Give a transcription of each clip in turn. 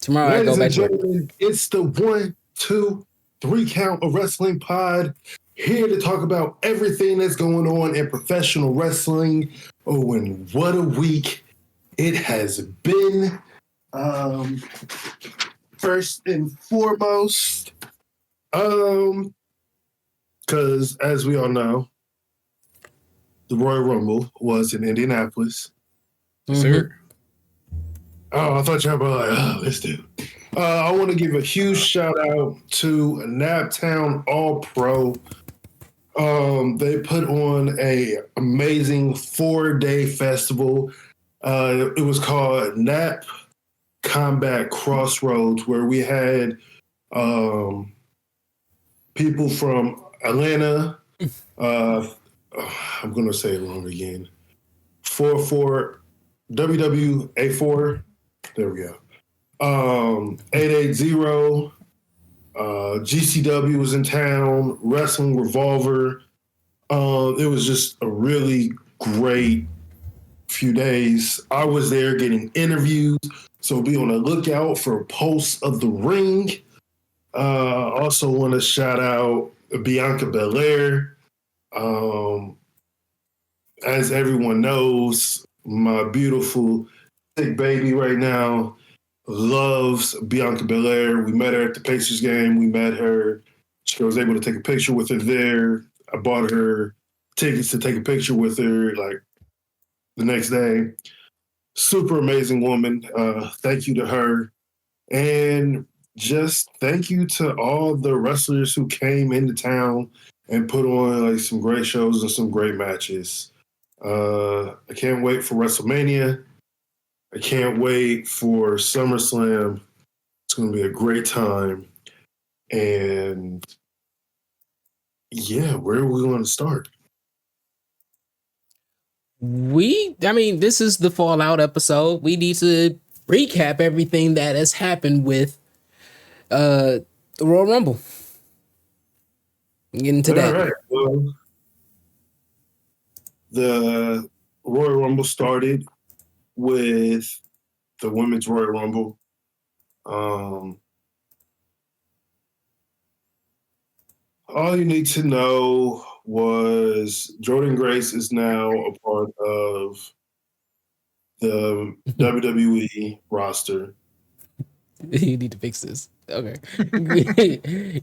Tomorrow I go Ladies back and to work. gentlemen, it's the 1, 2, 3 count of wrestling pod. Here to talk about everything that's going on in professional wrestling. Oh, and what a week it has been. First and foremost, because as we all know, the Royal Rumble was in Indianapolis. Mm-hmm. Oh, I thought y'all were like, oh, this dude. I want to give a huge shout out to Naptown All Pro. They put on a amazing 4-day festival. It was called Nap Combat Crossroads, where we had people from Atlanta. I'm going to say it wrong again. 44 WWA4. There we go. 880. GCW was in town. Wrestling Revolver. It was just a really great few days. I was there getting interviews, so be on the lookout for Pulse of the Ring. Also want to shout out Bianca Belair. As everyone knows, my beautiful sick baby right now loves Bianca Belair. We met her at the Pacers game. We met her. She was able to take a picture with her there. I bought her tickets to take a picture with her like the next day. Super amazing woman. Thank you to her. And just thank you to all the wrestlers who came into town and put on like some great shows and some great matches. I can't wait for WrestleMania. I can't wait for SummerSlam. It's going to be a great time. And yeah, where are we going to start? This is the Fallout episode. We need to recap everything that has happened with the Royal Rumble. Get into that. All right. Well, the Royal Rumble started with the Women's Royal Rumble. All you need to know was Jordan Grace is now a part of the WWE roster. You need to fix this. Okay.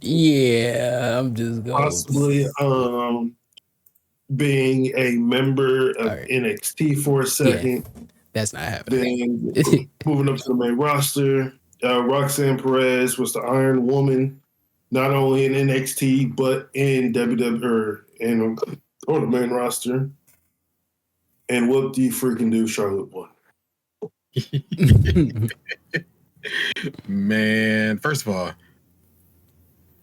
Yeah, I'm just going. Possibly being a member of NXT for a second. Yeah, that's not happening. Then moving up to the main roster. Roxanne Perez was the Iron Woman, not only in NXT, but in WWE and on the main roster. And what do you freaking do? Charlotte won. Man, first of all,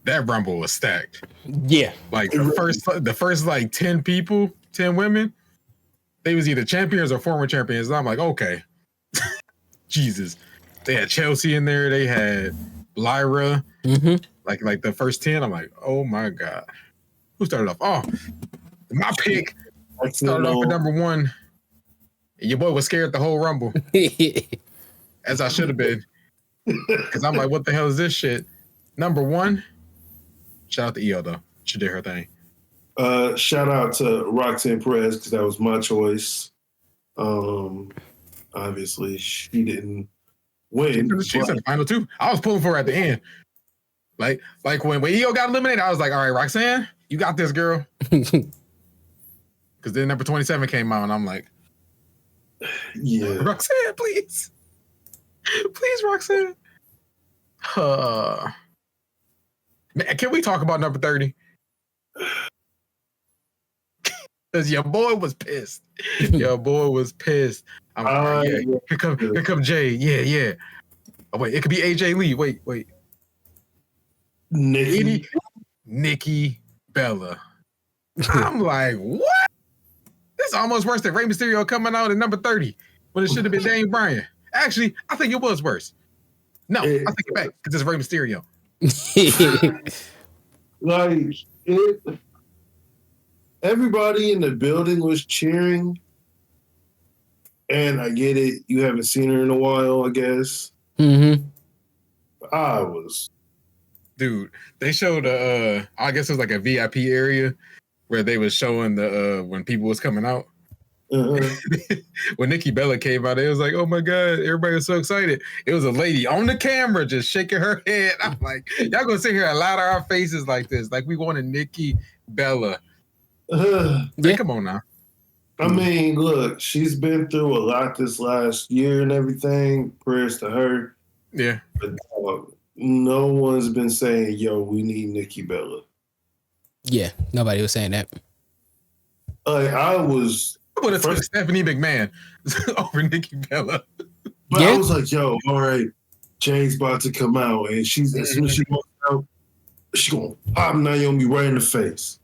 that Rumble was stacked. Yeah. Like the first like 10 people, 10 women, they was either champions or former champions. And I'm like, okay. Jesus. They had Chelsea in there, they had Lyra. Mm-hmm. Like the first 10, I'm like, oh my God. Who started off? Oh, my pick started off at number 1. And your boy was scared the whole Rumble. As I should have been. Because I'm like, what the hell is this shit? Number 1, shout out to EO though. She did her thing. Shout out to Roxanne Perez because that was my choice. Obviously, she didn't win. She's in the final 2. I was pulling for her at the end. Like when EO got eliminated, I was like, all right, Roxanne, you got this, girl. Because then number 27 came out, and I'm like, yeah, Roxanne, please. Please, Roxanne. Man, can we talk about number 30? Because your boy was pissed. Your boy was pissed. I'm like, yeah. Here come Jay. Yeah. Oh, wait, it could be AJ Lee. Wait. Nikki Bella. I'm like, what? This is almost worse than Rey Mysterio coming out at number 30 when it should have been Daniel Bryan. Actually, I think it was worse. No, I take it back because it's Rey Mysterio. Everybody in the building was cheering, and I get it. You haven't seen her in a while, I guess. Mm-hmm. I was. Dude, they showed I guess it was like a VIP area where they was showing the when people was coming out. Uh-huh. When Nikki Bella came out, it was like, oh my God, everybody was so excited. It was a lady on the camera just shaking her head. I'm like, y'all gonna sit here and lie to our faces like this, like we wanted Nikki Bella. Yeah. Come on now. I mean, look, she's been through a lot this last year and everything. Prayers to her. Yeah. But no one's been saying, yo, we need Nikki Bella. Yeah, nobody was saying that. I was. I would have took Stephanie McMahon over Nikki Bella. But I was like, yo, all right, Jay's about to come out, and as soon as she walks out, she's gonna pop Naomi right in the face.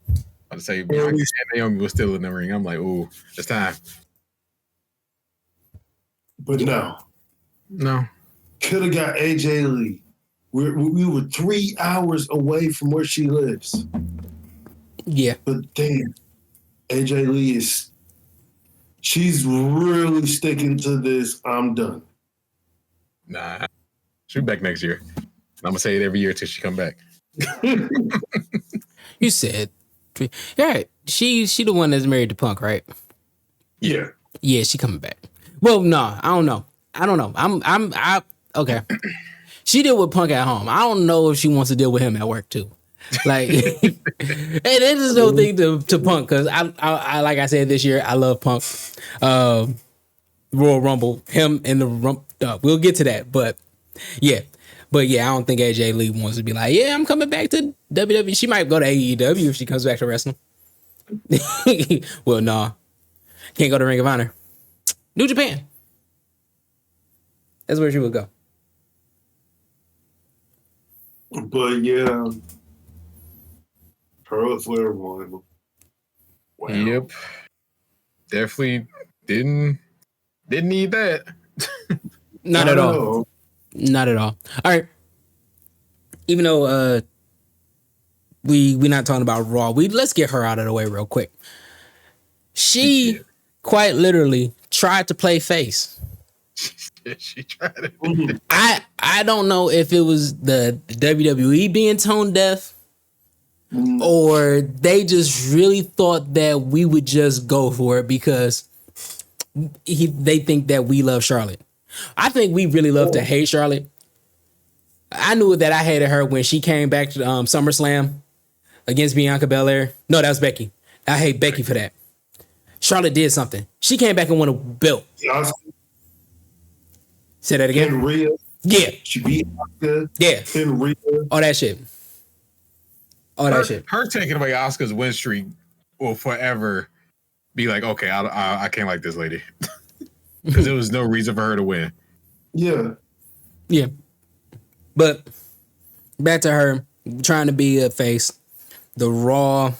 I'd say Naomi was still in the ring. I'm like, ooh, it's time. But no. Could have got AJ Lee. We were 3 hours away from where she lives. Yeah. But damn, AJ Lee she's really sticking to this. I'm done. Nah, she'll be back next year. I'm gonna say it every year till she come back. You said, yeah, she the one that's married to Punk, right? Yeah. Yeah, she coming back. Well, no, I don't know. I okay. She deal with Punk at home. I don't know if she wants to deal with him at work too. Like, and it is no thing to Punk, because I like I said this year, I love Punk. Royal Rumble, him and the Rumble. We'll get to that, but yeah, I don't think AJ Lee wants to be like, yeah, I'm coming back to WWE. She might go to AEW if she comes back to wrestling. Well, no, can't go to Ring of Honor. New Japan. That's where she would go. But yeah, Pearl Flair won. Wow. Yep, definitely didn't need that. Not at all. Not at all. All right. Even though we not talking about Raw, let's get her out of the way real quick. She quite literally tried to play face. She tried it. I don't know if it was the WWE being tone deaf, or they just really thought that we would just go for it because they think that we love Charlotte. I think we really love to hate Charlotte. I knew that I hated her when she came back to SummerSlam against Bianca Belair. No, that was Becky. I hate Becky for that. Charlotte did something. She came back and won a belt. Say that again. And Rhea. Yeah. She beat Asuka. Yeah. And Rhea. All that shit. Her taking away Asuka's win streak will forever be like, okay, I can't like this lady. Because there was no reason for her to win. Yeah. Yeah. But back to her trying to be a face. The Raw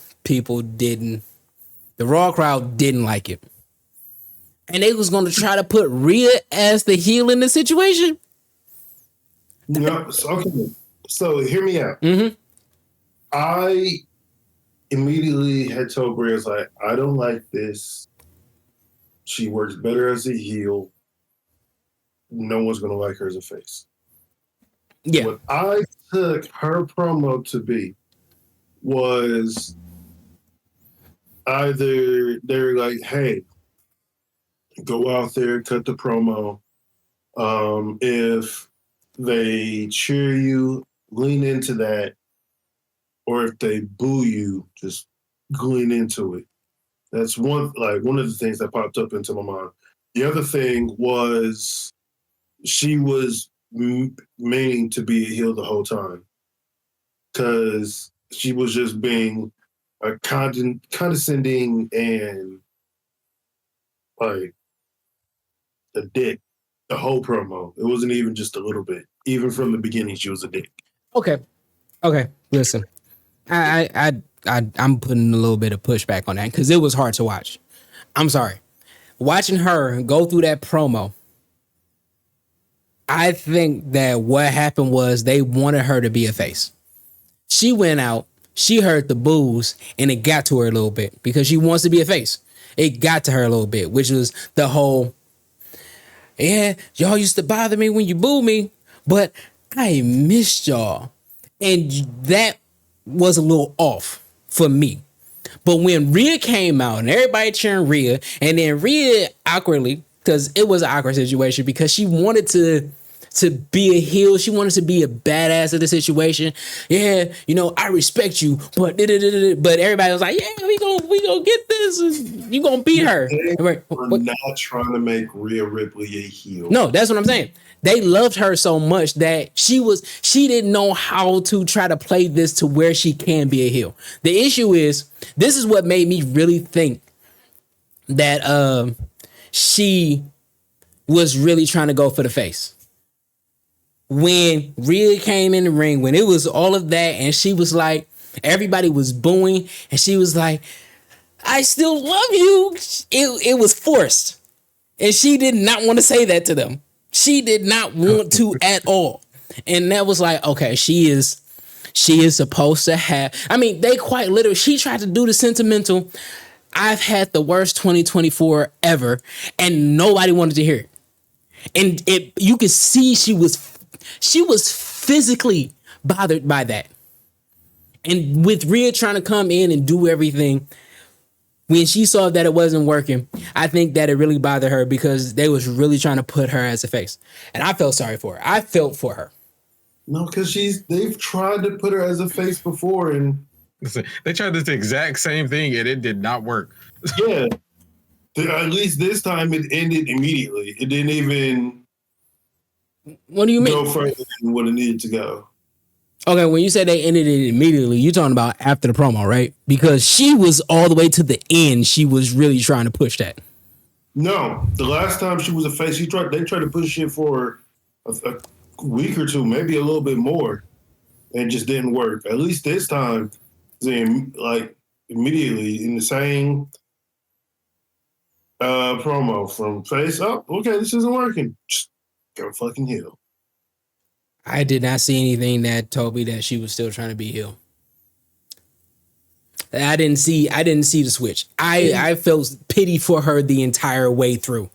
crowd didn't like it. And they was going to try to put Rhea as the heel in the situation. Yep. Okay. So hear me out. Mm-hmm. I immediately had told Rhea, like, I don't like this. She works better as a heel. No one's going to like her as a face. Yeah. What I took her promo to be was either they're like, hey, go out there, cut the promo. If they cheer you, lean into that. Or if they boo you, just lean into it. That's one of the things that popped up into my mind. The other thing was she was meaning to be a heel the whole time because she was just being a condescending and like a dick the whole promo. It wasn't even just a little bit. Even from the beginning, she was a dick. Okay. Listen, I'm putting a little bit of pushback on that because it was hard to watch. I'm sorry. Watching her go through that promo, I think that what happened was they wanted her to be a face. She went out, she heard the boos, and it got to her a little bit because she wants to be a face. It got to her a little bit, which was the whole, yeah, y'all used to bother me when you boo me, but I missed y'all. And that was a little off for me. But when Rhea came out and everybody cheering Rhea, and then Rhea awkwardly, because it was an awkward situation, because she wanted to be a heel. She wanted to be a badass of the situation. Yeah, I respect you, but everybody was like, yeah, we gonna get this. And you gonna beat her. We're not trying to make Rhea Ripley a heel. No, that's what I'm saying. They loved her so much that she didn't know how to try to play this to where she can be a heel. The issue is, this is what made me really think that she was really trying to go for the face. When Rhea came in the ring, when it was all of that, and she was like, everybody was booing, and she was like, I still love you. It was forced. And she did not want to say that to them. She did not want to at all. And that was like, okay, she is supposed to have, they quite literally, she tried to do the sentimental, I've had the worst 2024 ever, and nobody wanted to hear it. And you could see she was physically bothered by that. And with Rhea trying to come in and do everything, when she saw that it wasn't working, I think that it really bothered her, because they was really trying to put her as a face. And I felt sorry for her. I felt for her. No, because they've tried to put her as a face before, and they tried this exact same thing and it did not work. Yeah. At least this time it ended immediately. It didn't even What do you mean? go further than what it needed to go. Okay, when you say they ended it immediately, you're talking about after the promo, right? Because she was all the way to the end. She was really trying to push that. No, the last time she was a face, they tried to push it for a week or two, maybe a little bit more. And it just didn't work. At least this time, like immediately in the same promo from face up. Okay, this isn't working. Just go fucking heel. I did not see anything that told me that she was still trying to be heel. I didn't see the switch. I felt pity for her the entire way through.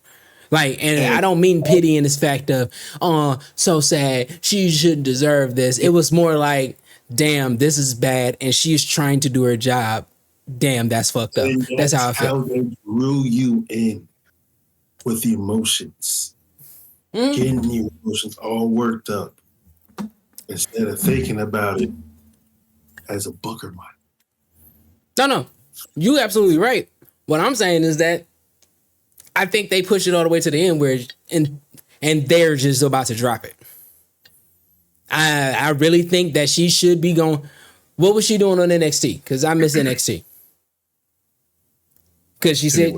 Like, and I don't mean pity in this fact of, oh, so sad, she shouldn't deserve this. It was more like, damn, this is bad, and she's trying to do her job. Damn, that's fucked up. That's how I felt. How they drew you in with the emotions. Getting your emotions all worked up instead of thinking about it as a booker might. No, you absolutely right. What I'm saying is that I think they push it all the way to the end where and they're just about to drop it. I really think that she should be going. What was she doing on NXT? Because I miss NXT. Because she said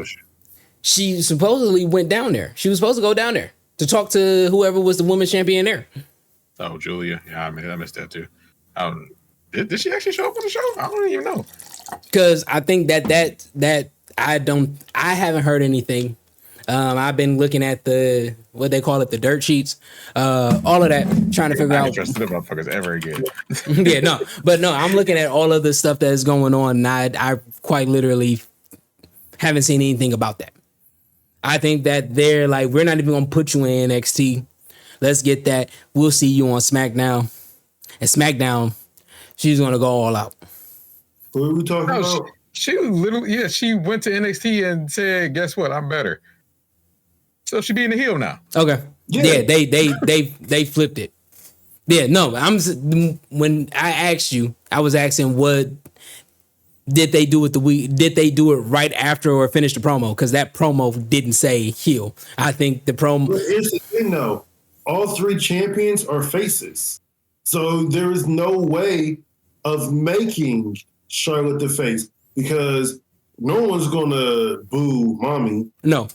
she supposedly went down there. She was supposed to go down there to talk to whoever was the women's champion there. Oh, Julia. Yeah, I missed that too. Did she actually show up on the show? I don't even know. Because I think that I haven't heard anything. I've been looking at what they call it, the dirt sheets, all of that, trying to figure out. I don't trust the motherfuckers ever again. Yeah, no, I'm looking at all of the stuff that is going on, and I quite literally haven't seen anything about that. I think that they're like, we're not even gonna put you in NXT. Let's get that. We'll see you on SmackDown. And SmackDown, she's gonna go all out. What are we talking about? She literally, she went to NXT and said, "Guess what? I'm better." So she being the heel now. Okay. Yeah, they flipped it. Yeah, no, when I asked you, I was asking what did they do with did they do it right after or finish the promo? Because that promo didn't say heel. I think the promo. But here's the thing, though. All three champions are faces, so there is no way of making Charlotte the face because no one's gonna boo Mommy. No.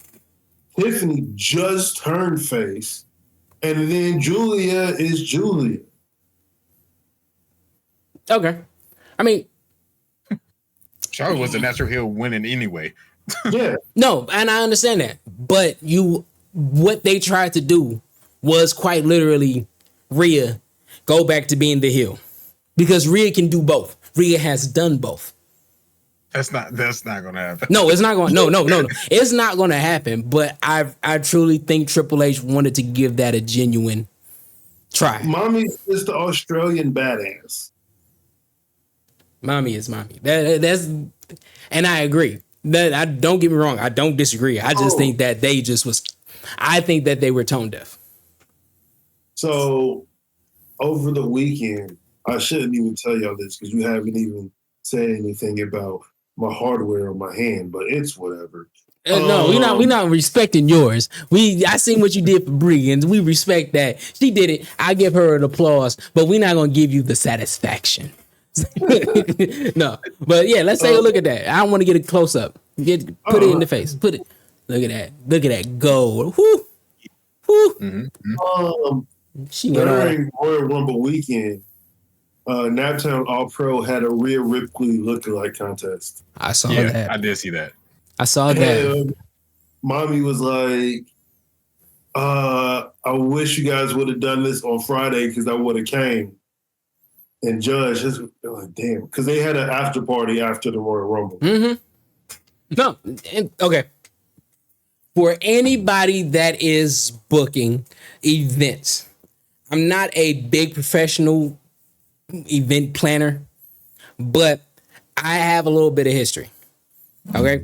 Tiffany just turned face, and then Julia is Julia. Okay. I mean, Charlotte was the natural heel winning anyway. Yeah. No, and I understand that. But what they tried to do was quite literally Rhea go back to being the heel. Because Rhea can do both. Rhea has done both. That's not gonna happen. No, it's not going. No. It's not going to happen. But I truly think Triple H wanted to give that a genuine Try. Mommy is the Australian badass. Mommy is mommy. That's, and I agree. That I don't get me wrong. I don't disagree. I just think that they just was. I think that they were tone deaf. So over the weekend, I shouldn't even tell y'all this because you haven't even said anything about my hardware on my hand, but it's whatever. No, we're not respecting yours. I seen what you did for Brie, and we respect that. She did it. I give her an applause, but we're not gonna give you the satisfaction. No, but yeah, let's take a look at that. I don't want to get a close up. Put it in the face. Put it. Look at that. Look at that gold. Whoo, whoo. Mm-hmm. She went during Royal Rumble weekend, Naptown All Pro had a Rhea Ripley lookalike contest. I saw that. I did see that. I saw that. And Mommy was like, I wish you guys would have done this on Friday because I would have came. And Judge, like, damn, because they had an after party after the Royal Rumble. Mm-hmm. No, okay. For anybody that is booking events, I'm not a big professional event planner, but I have a little bit of history. Okay.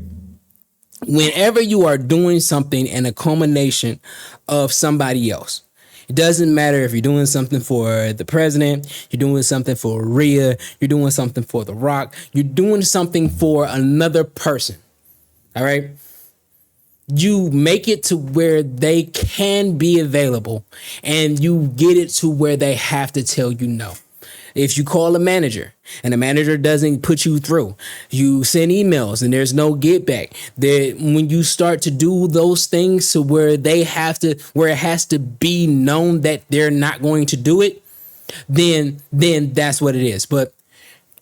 Whenever you are doing something in a culmination of somebody else, it doesn't matter if you're doing something for the president, you're doing something for Rhea, you're doing something for The Rock, you're doing something for another person. All right. You make it to where they can be available and you get it to where they have to tell you no. If you call a manager and the manager doesn't put you through, you send emails and there's no get back. When you start to do those things to where it has to be known that they're not going to do it, then that's what it is. But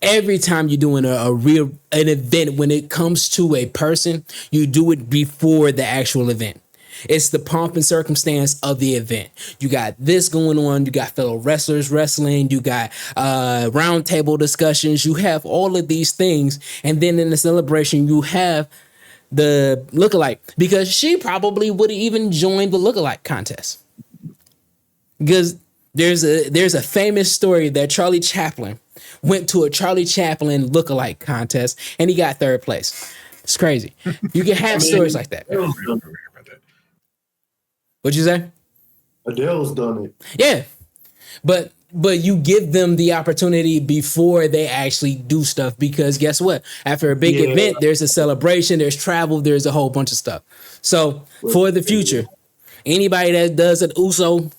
every time you're doing an event, when it comes to a person, you do it before the actual event. It's the pomp and circumstance of the event. You got this going on. You got fellow wrestlers wrestling. You got round table discussions. You have all of these things. And then in the celebration, you have the lookalike, because she probably would have even joined the lookalike contest. Because there's a famous story that Charlie Chaplin went to a Charlie Chaplin lookalike contest and he got third place. It's crazy. You can have stories like that. What'd you say? Adele's done it. Yeah. But you give them the opportunity before they actually do stuff, because guess what? After a big event, there's a celebration, there's travel, there's a whole bunch of stuff. So for the future, anybody that does an Uso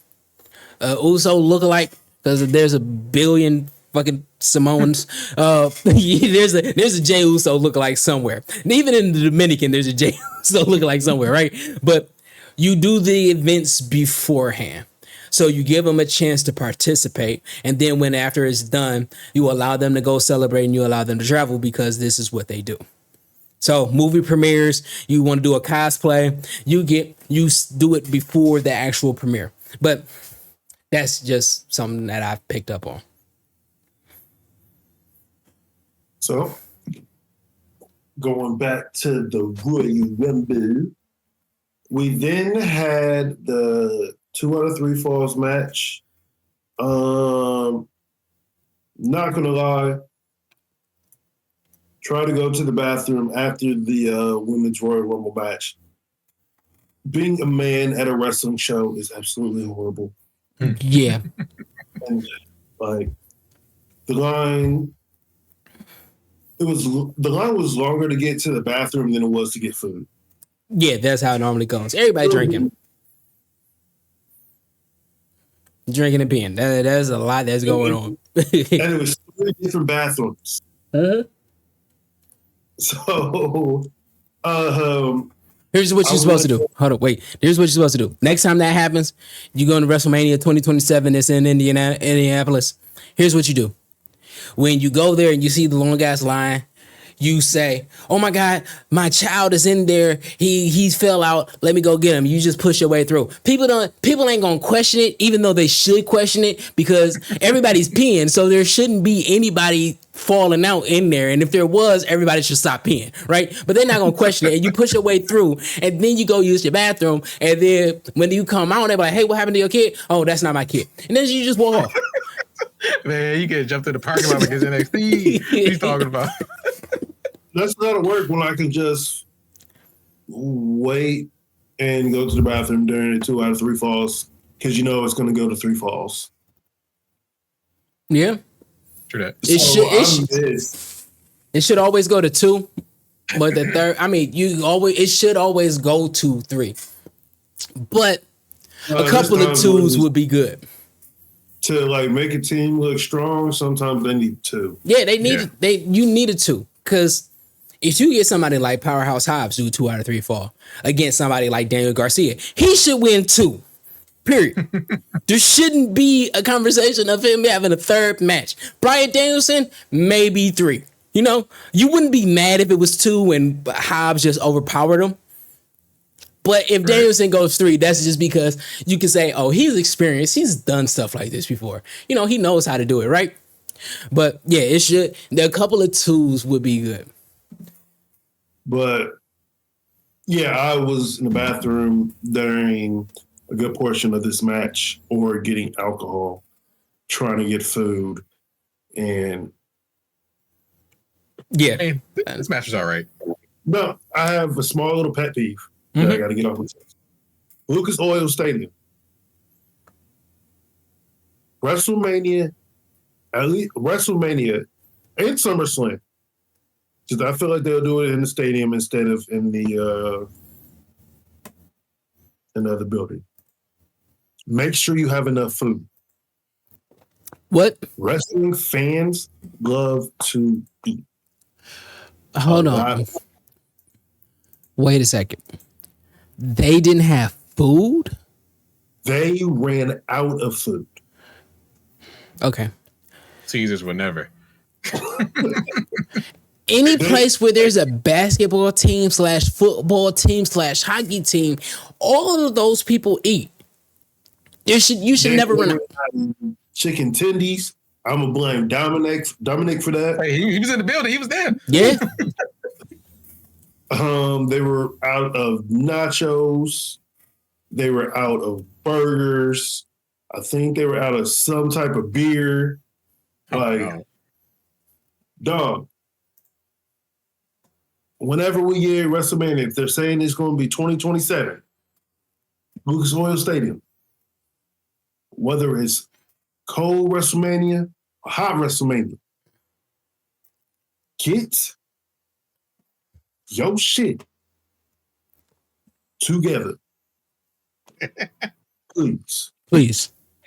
lookalike, because there's a billion fucking Samoans. There's a Jey Uso lookalike somewhere. And even in the Dominican, there's a Jey Uso lookalike somewhere, right? But you do the events beforehand. So you give them a chance to participate. And then after it's done, you allow them to go celebrate and you allow them to travel, because this is what they do. So movie premieres, you want to do a cosplay, you do it before the actual premiere. But that's just something that I've picked up on. So going back to the Royal Rumble, we then had the 2 out of 3 falls match. Not gonna lie, try to go to the bathroom after the women's Royal Rumble match. Being a man at a wrestling show is absolutely horrible. Yeah. And like the line was longer to get to the bathroom than it was to get food. Yeah, that's how it normally goes. Everybody drinking and peeing. There's a lot that's going on. And it was 3 different bathrooms. Uh-huh. So, here's what you're supposed to do. Hold on, wait. Here's what you're supposed to do. Next time that happens, you go to WrestleMania 2027. It's in Indianapolis. Here's what you do. When you go there and you see the long ass line, you say, "Oh my God, my child is in there. He fell out. Let me go get him." You just push your way through. People ain't gonna question it, even though they should question it, because everybody's peeing, so there shouldn't be anybody falling out in there. And if there was, everybody should stop peeing, right? But they're not gonna question it. And you push your way through, and then you go use your bathroom, and then when you come out, they're like, "Hey, what happened to your kid?" "Oh, that's not my kid." And then you just walk off. Man, you get jumped in the parking lot like it's NXT. What he's talking about? That's not work when I can just wait and go to the bathroom during the 2 out of 3 falls, because you know it's going to go to 3 falls. Yeah. True that. It should always go to 2, but the third, I mean, it should always go to 3. But a couple of 2s would be good. To like make a team look strong, sometimes they need 2. Yeah, you needed 2, because if you get somebody like Powerhouse Hobbs do 2 out of 3 fall against somebody like Daniel Garcia, he should win 2. Period. There shouldn't be a conversation of him having a third match. Bryan Danielson, maybe 3. You know, you wouldn't be mad if it was 2 and Hobbs just overpowered him. But if Danielson goes 3, that's just because you can say, "Oh, he's experienced. He's done stuff like this before. You know, he knows how to do it," right? But yeah, it should. A couple of 2s would be good. But yeah, I was in the bathroom during a good portion of this match, or getting alcohol, trying to get food, and yeah, hey, this match is all right. No, I have a small little pet peeve that I got to get off my chest. Lucas Oil Stadium, WrestleMania, at least WrestleMania and SummerSlam. Because I feel like they'll do it in the stadium instead of in the another building. Make sure you have enough food. What? Wrestling fans love to eat. Hold on. Wait a second. They didn't have food? They ran out of food. Okay. Caesars would never. Any place where there's a basketball team / football team / hockey team, all of those people eat. You should never run out. Chicken tendies. I'm gonna blame Dominic for that. Hey, he was in the building. He was there. Yeah. They were out of nachos. They were out of burgers. I think they were out of some type of beer. Dog. Whenever we get WrestleMania, if they're saying it's going to be 2027, Lucas Oil Stadium, whether it's cold WrestleMania or hot WrestleMania, get your shit together. Please.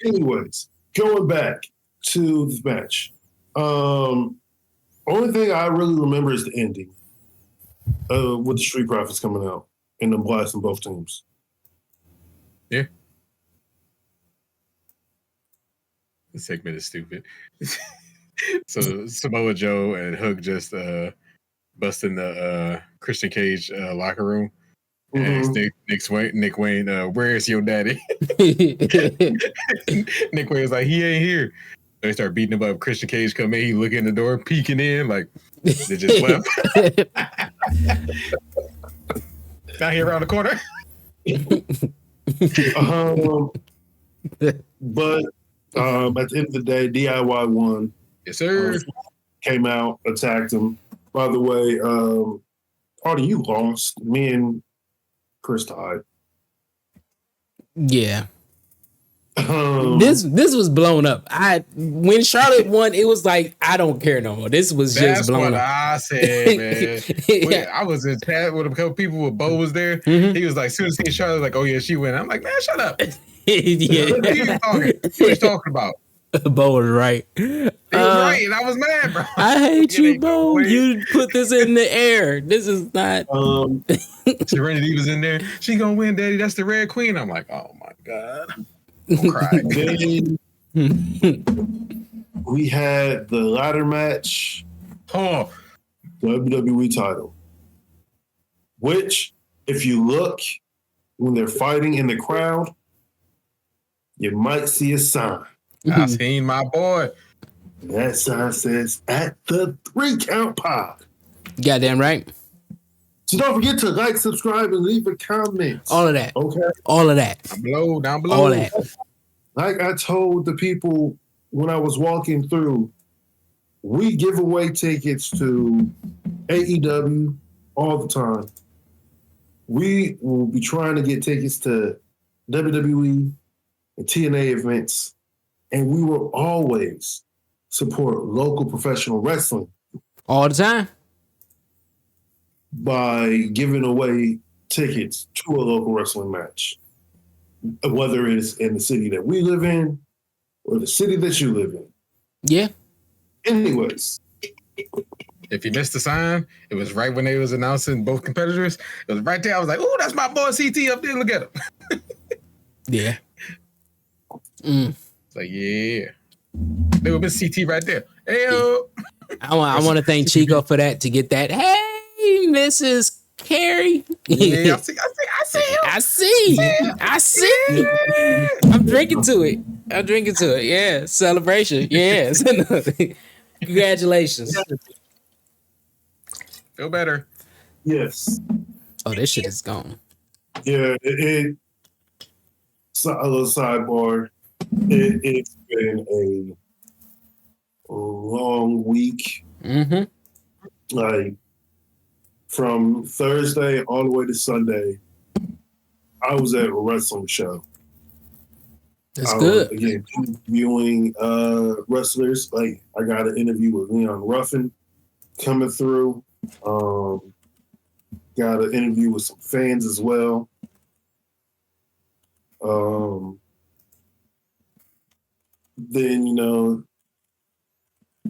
Anyways, going back to this match. Only thing I really remember is the ending. With the Street Profits coming out and them blasting both teams. Yeah. This segment is stupid. So Samoa Joe and Hook just busting the Christian Cage locker room. And Nick Wayne, where is your daddy? Nick Wayne's like, he ain't here. So they start beating him up. Christian Cage come in, he look in the door, peeking in, like they just left. Down here around the corner. But at the end of the day, DIY won. Yes, sir. Came out, attacked him. By the way, Artie, you lost. Me and Chris tied. Yeah. This was blown up. When Charlotte won, it was like, I don't care no more. This was just blown up. That's what I said, man. I was in chat with a couple people with Bo was there. He was like, as soon as he seen Charlotte, like, oh yeah, she went. I'm like, man, shut up. Yeah. What are you talking about? Bo was right. He was right, and I was mad, bro. I hate you, Bo. You put this in the air. This is not. Serenity was in there. She gonna win, Daddy. That's the Red Queen. I'm like, oh my god. Don't cry. We had the ladder match. Oh, WWE title. Which, if you look when they're fighting in the crowd, you might see a sign. I seen my boy. That sign says at the 3 count pod. Goddamn right. So don't forget to like, subscribe, and leave a comment. All of that. Okay. All of that. Down below. All that. Like I told the people when I was walking through, we give away tickets to AEW all the time. We will be trying to get tickets to WWE and TNA events, and we will always support local professional wrestling All the time. by giving away tickets to a local wrestling match, whether it's in the city that we live in or the city that you live in. Yeah. Anyways. If you missed the sign, it was right when they was announcing both competitors. It was right there. I was like, "Oh, that's my boy CT up there. Look at him." Yeah. It's like, yeah. There would be CT right there. Hey-o. I want to thank Chico for that, to get that. Hey, Mrs. Carey. Yeah, I see. Yeah. I'm drinking to it. Yeah. Celebration. Yes. Congratulations. Feel better. Yes. Oh, this shit is gone. Yeah, so a little sidebar. It's been a long week. Mm-hmm. Like from Thursday all the way to Sunday, I was at a wrestling show. That's good. Again, interviewing wrestlers. Like I got an interview with Leon Ruffin coming through. Got an interview with some fans as well. Then,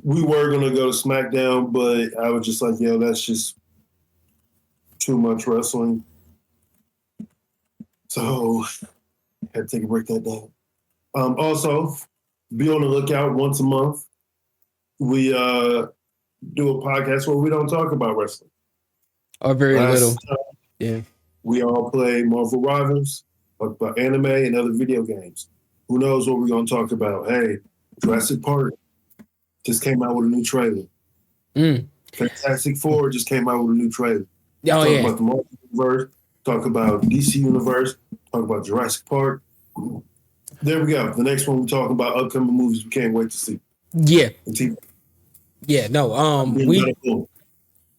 we were going to go to SmackDown, but I was just like, that's just too much wrestling. So had to take a break that day. Also, be on the lookout once a month. We do a podcast where we don't talk about wrestling. Or very little. Yeah. We all play Marvel Rivals, talk about anime and other video games. Who knows what we're going to talk about? Hey, Jurassic Park just came out with a new trailer. Fantastic Four just came out with a new trailer. Oh, talk about the Marvel Universe, talk about DC Universe, talk about Jurassic Park. There we go. The next one, we're talking about upcoming movies we can't wait to see. Yeah. Yeah, no.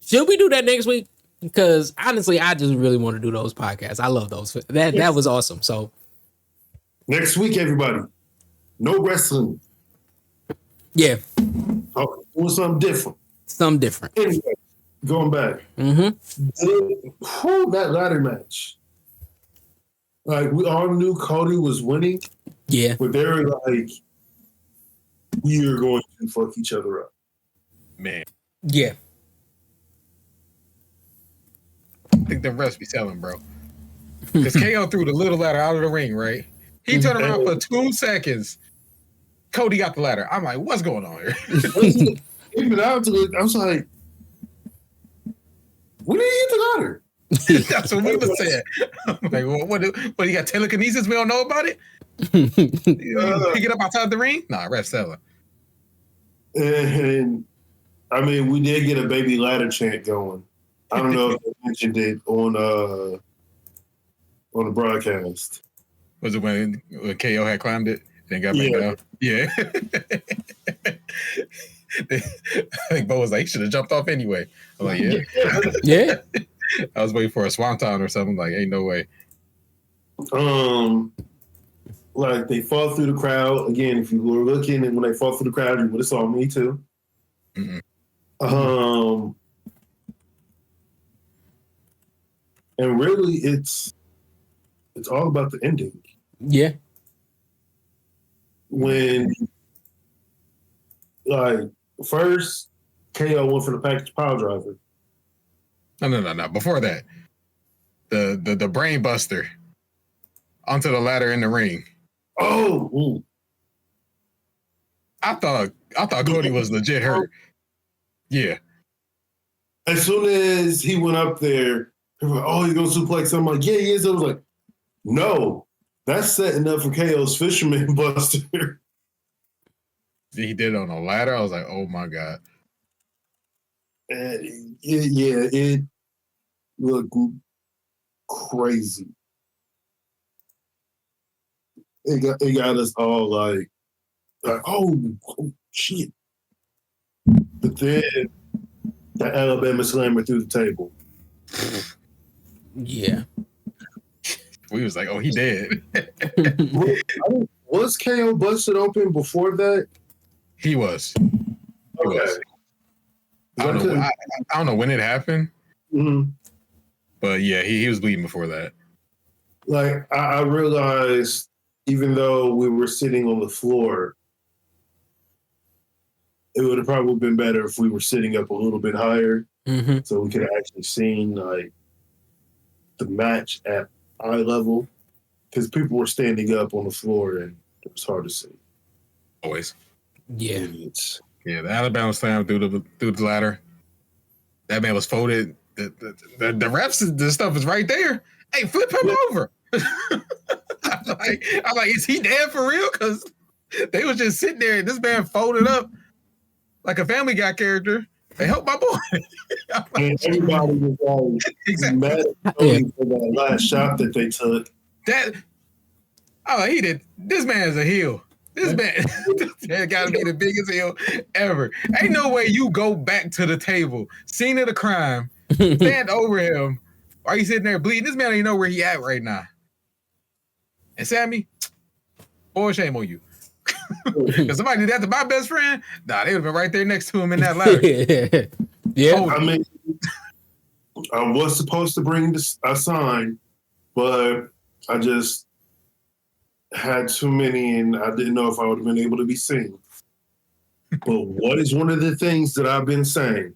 Should we do that next week? Because honestly, I just really want to do those podcasts. I love those. That was awesome. So next week, everybody, no wrestling. Yeah. Doing something different. Anyway, going back. Mm-hmm. That ladder match. Like, we all knew Cody was winning. Yeah. But they were like, we are going to fuck each other up. Man. Yeah. I think the refs be selling, bro. Because KO threw the little ladder out of the ring, right? He turned around for 2 seconds. Cody got the ladder. I'm like, what's going on here? Even I was like, when did he get the ladder? That's what we were saying. I'm like, what, you got telekinesis? We don't know about it? Pick it up outside the ring? Nah, ref selling. And I mean, we did get a baby ladder chant going. I don't know if they mentioned it on the broadcast. Was it when KO had climbed it and got back down? Yeah. I think Bo was like, he should have jumped off anyway. I'm like, yeah. Yeah. I was waiting for a swanton or something. Like, ain't no way. Like, they fall through the crowd. Again, if you were looking and when they fall through the crowd, you would have saw me too. Mm-hmm. And really, it's all about the ending. Yeah. When, like, first, KO went for the package pile driver. No. Before that, the brain buster onto the ladder in the ring. Oh, ooh. I thought Cody was legit hurt. Yeah. as soon as he went up there, he was like, oh, he's going to suplex. I'm like, yeah, he is. I was like, no, that's setting up for KO's Fisherman Buster. He did it on a ladder. I was like, oh my God. And it looked crazy. It got us all like oh shit. But then the Alabama slammer through the table. Yeah. We was like, oh, he dead. Was KO busted open before that? He was. Okay. I don't know when it happened. Mm-hmm. But yeah, he was bleeding before that. Like I realized, even though we were sitting on the floor, it would have probably been better if we were sitting up a little bit higher, so we could have actually seen like the match at eye level. Because people were standing up on the floor and it was hard to see. Always. Yeah. Yeah, the Alabama slam through the ladder. That man was folded. The refs, the stuff is right there. Hey, flip him over. I'm like, is he dead for real? Because they was just sitting there and this man folded up like a Family Guy character. They helped my boy. And everybody was like mad at Cody for that last shot that they took. He did. This man is a heel. This man got to be the biggest heel ever. Ain't no way you go back to the table, scene of the crime, stand over him. Why are you sitting there bleeding? This man don't even know where he at right now. And Sammy, boy, shame on you. Because somebody did that to my best friend, nah, they would have been right there next to him in that ladder. Yeah. I mean, I was supposed to bring a sign, but I just had too many and I didn't know if I would have been able to be seen. But what is one of the things that I've been saying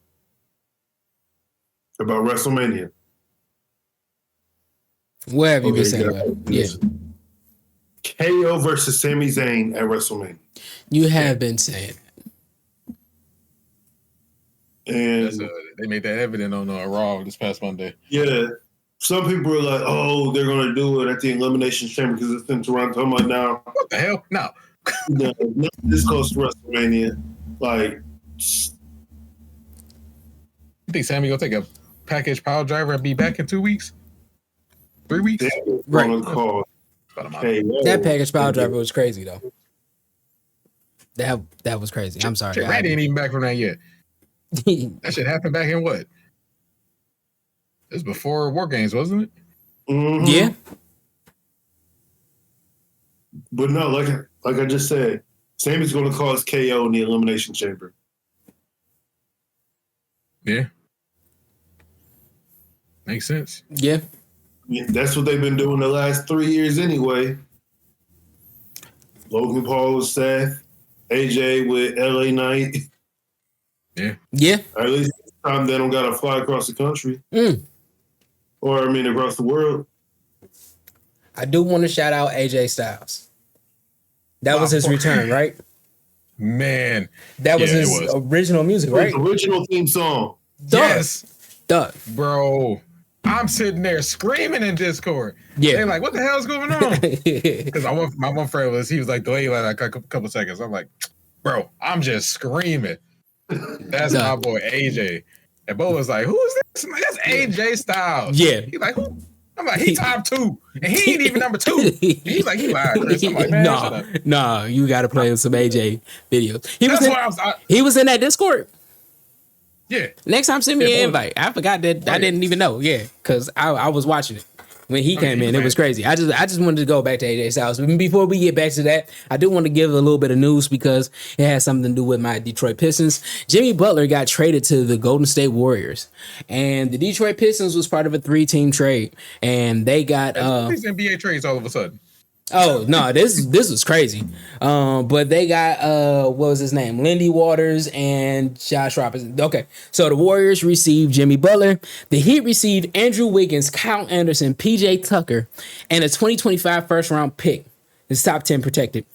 about WrestleMania? What have you been saying? Yeah. KO versus Sami Zayn at WrestleMania. You have been saying it. And they made that evident on Raw this past Monday. Yeah. Some people are like, oh, they're going to do it at the Elimination Chamber because it's in Toronto. I'm like, no. What the hell? No. No, not this close to WrestleMania. Like, you think Sammy going to take a package power driver and be back in 2 weeks? 3 weeks? Right. Call that package power driver was crazy, though. That was crazy. I'm sorry. Randy ain't even back from that yet. That shit happened back in what? It was before War Games, wasn't it? Mm-hmm. Yeah. But no, like I just said, Sammy's going to cause KO in the Elimination Chamber. Yeah. Makes sense. Yeah. That's what they've been doing the last 3 years anyway. Logan Paul with Seth, AJ with LA Knight. Yeah. Yeah. Or at least this time they don't got to fly across the country. Or, across the world. I do want to shout out AJ Styles. That was his return, right? Man. That was his original music, right? His original theme song. Yes. Duh. Bro. I'm sitting there screaming in Discord. Yeah. They're like, what the hell's going on? Because my one friend he was like, delayed like a couple seconds. I'm like, bro, I'm just screaming. That's my boy AJ. And Bo was like, who is this? I'm like, that's AJ Styles. Yeah. He's like, who? I'm like, he top 2. And he ain't even number 2. He's like, you lied, Chris. I'm like, man, nah, you got to play some AJ videos. He was in that Discord. Yeah. Next time, send me an invite. I forgot that. I didn't even know. Yeah, because I was watching it when he came in. It was crazy. I just wanted to go back to AJ Styles. Before we get back to that, I do want to give a little bit of news because it has something to do with my Detroit Pistons. Jimmy Butler got traded to the Golden State Warriors, and the Detroit Pistons was part of a 3-team trade, and they got these NBA trades all of a sudden. Oh no, this was crazy. But they got what was his name? Lindy Waters and Josh Robinson. Okay, so the Warriors received Jimmy Butler. The Heat received Andrew Wiggins, Kyle Anderson, PJ Tucker, and a 2025 first round pick. It's top 10 protected.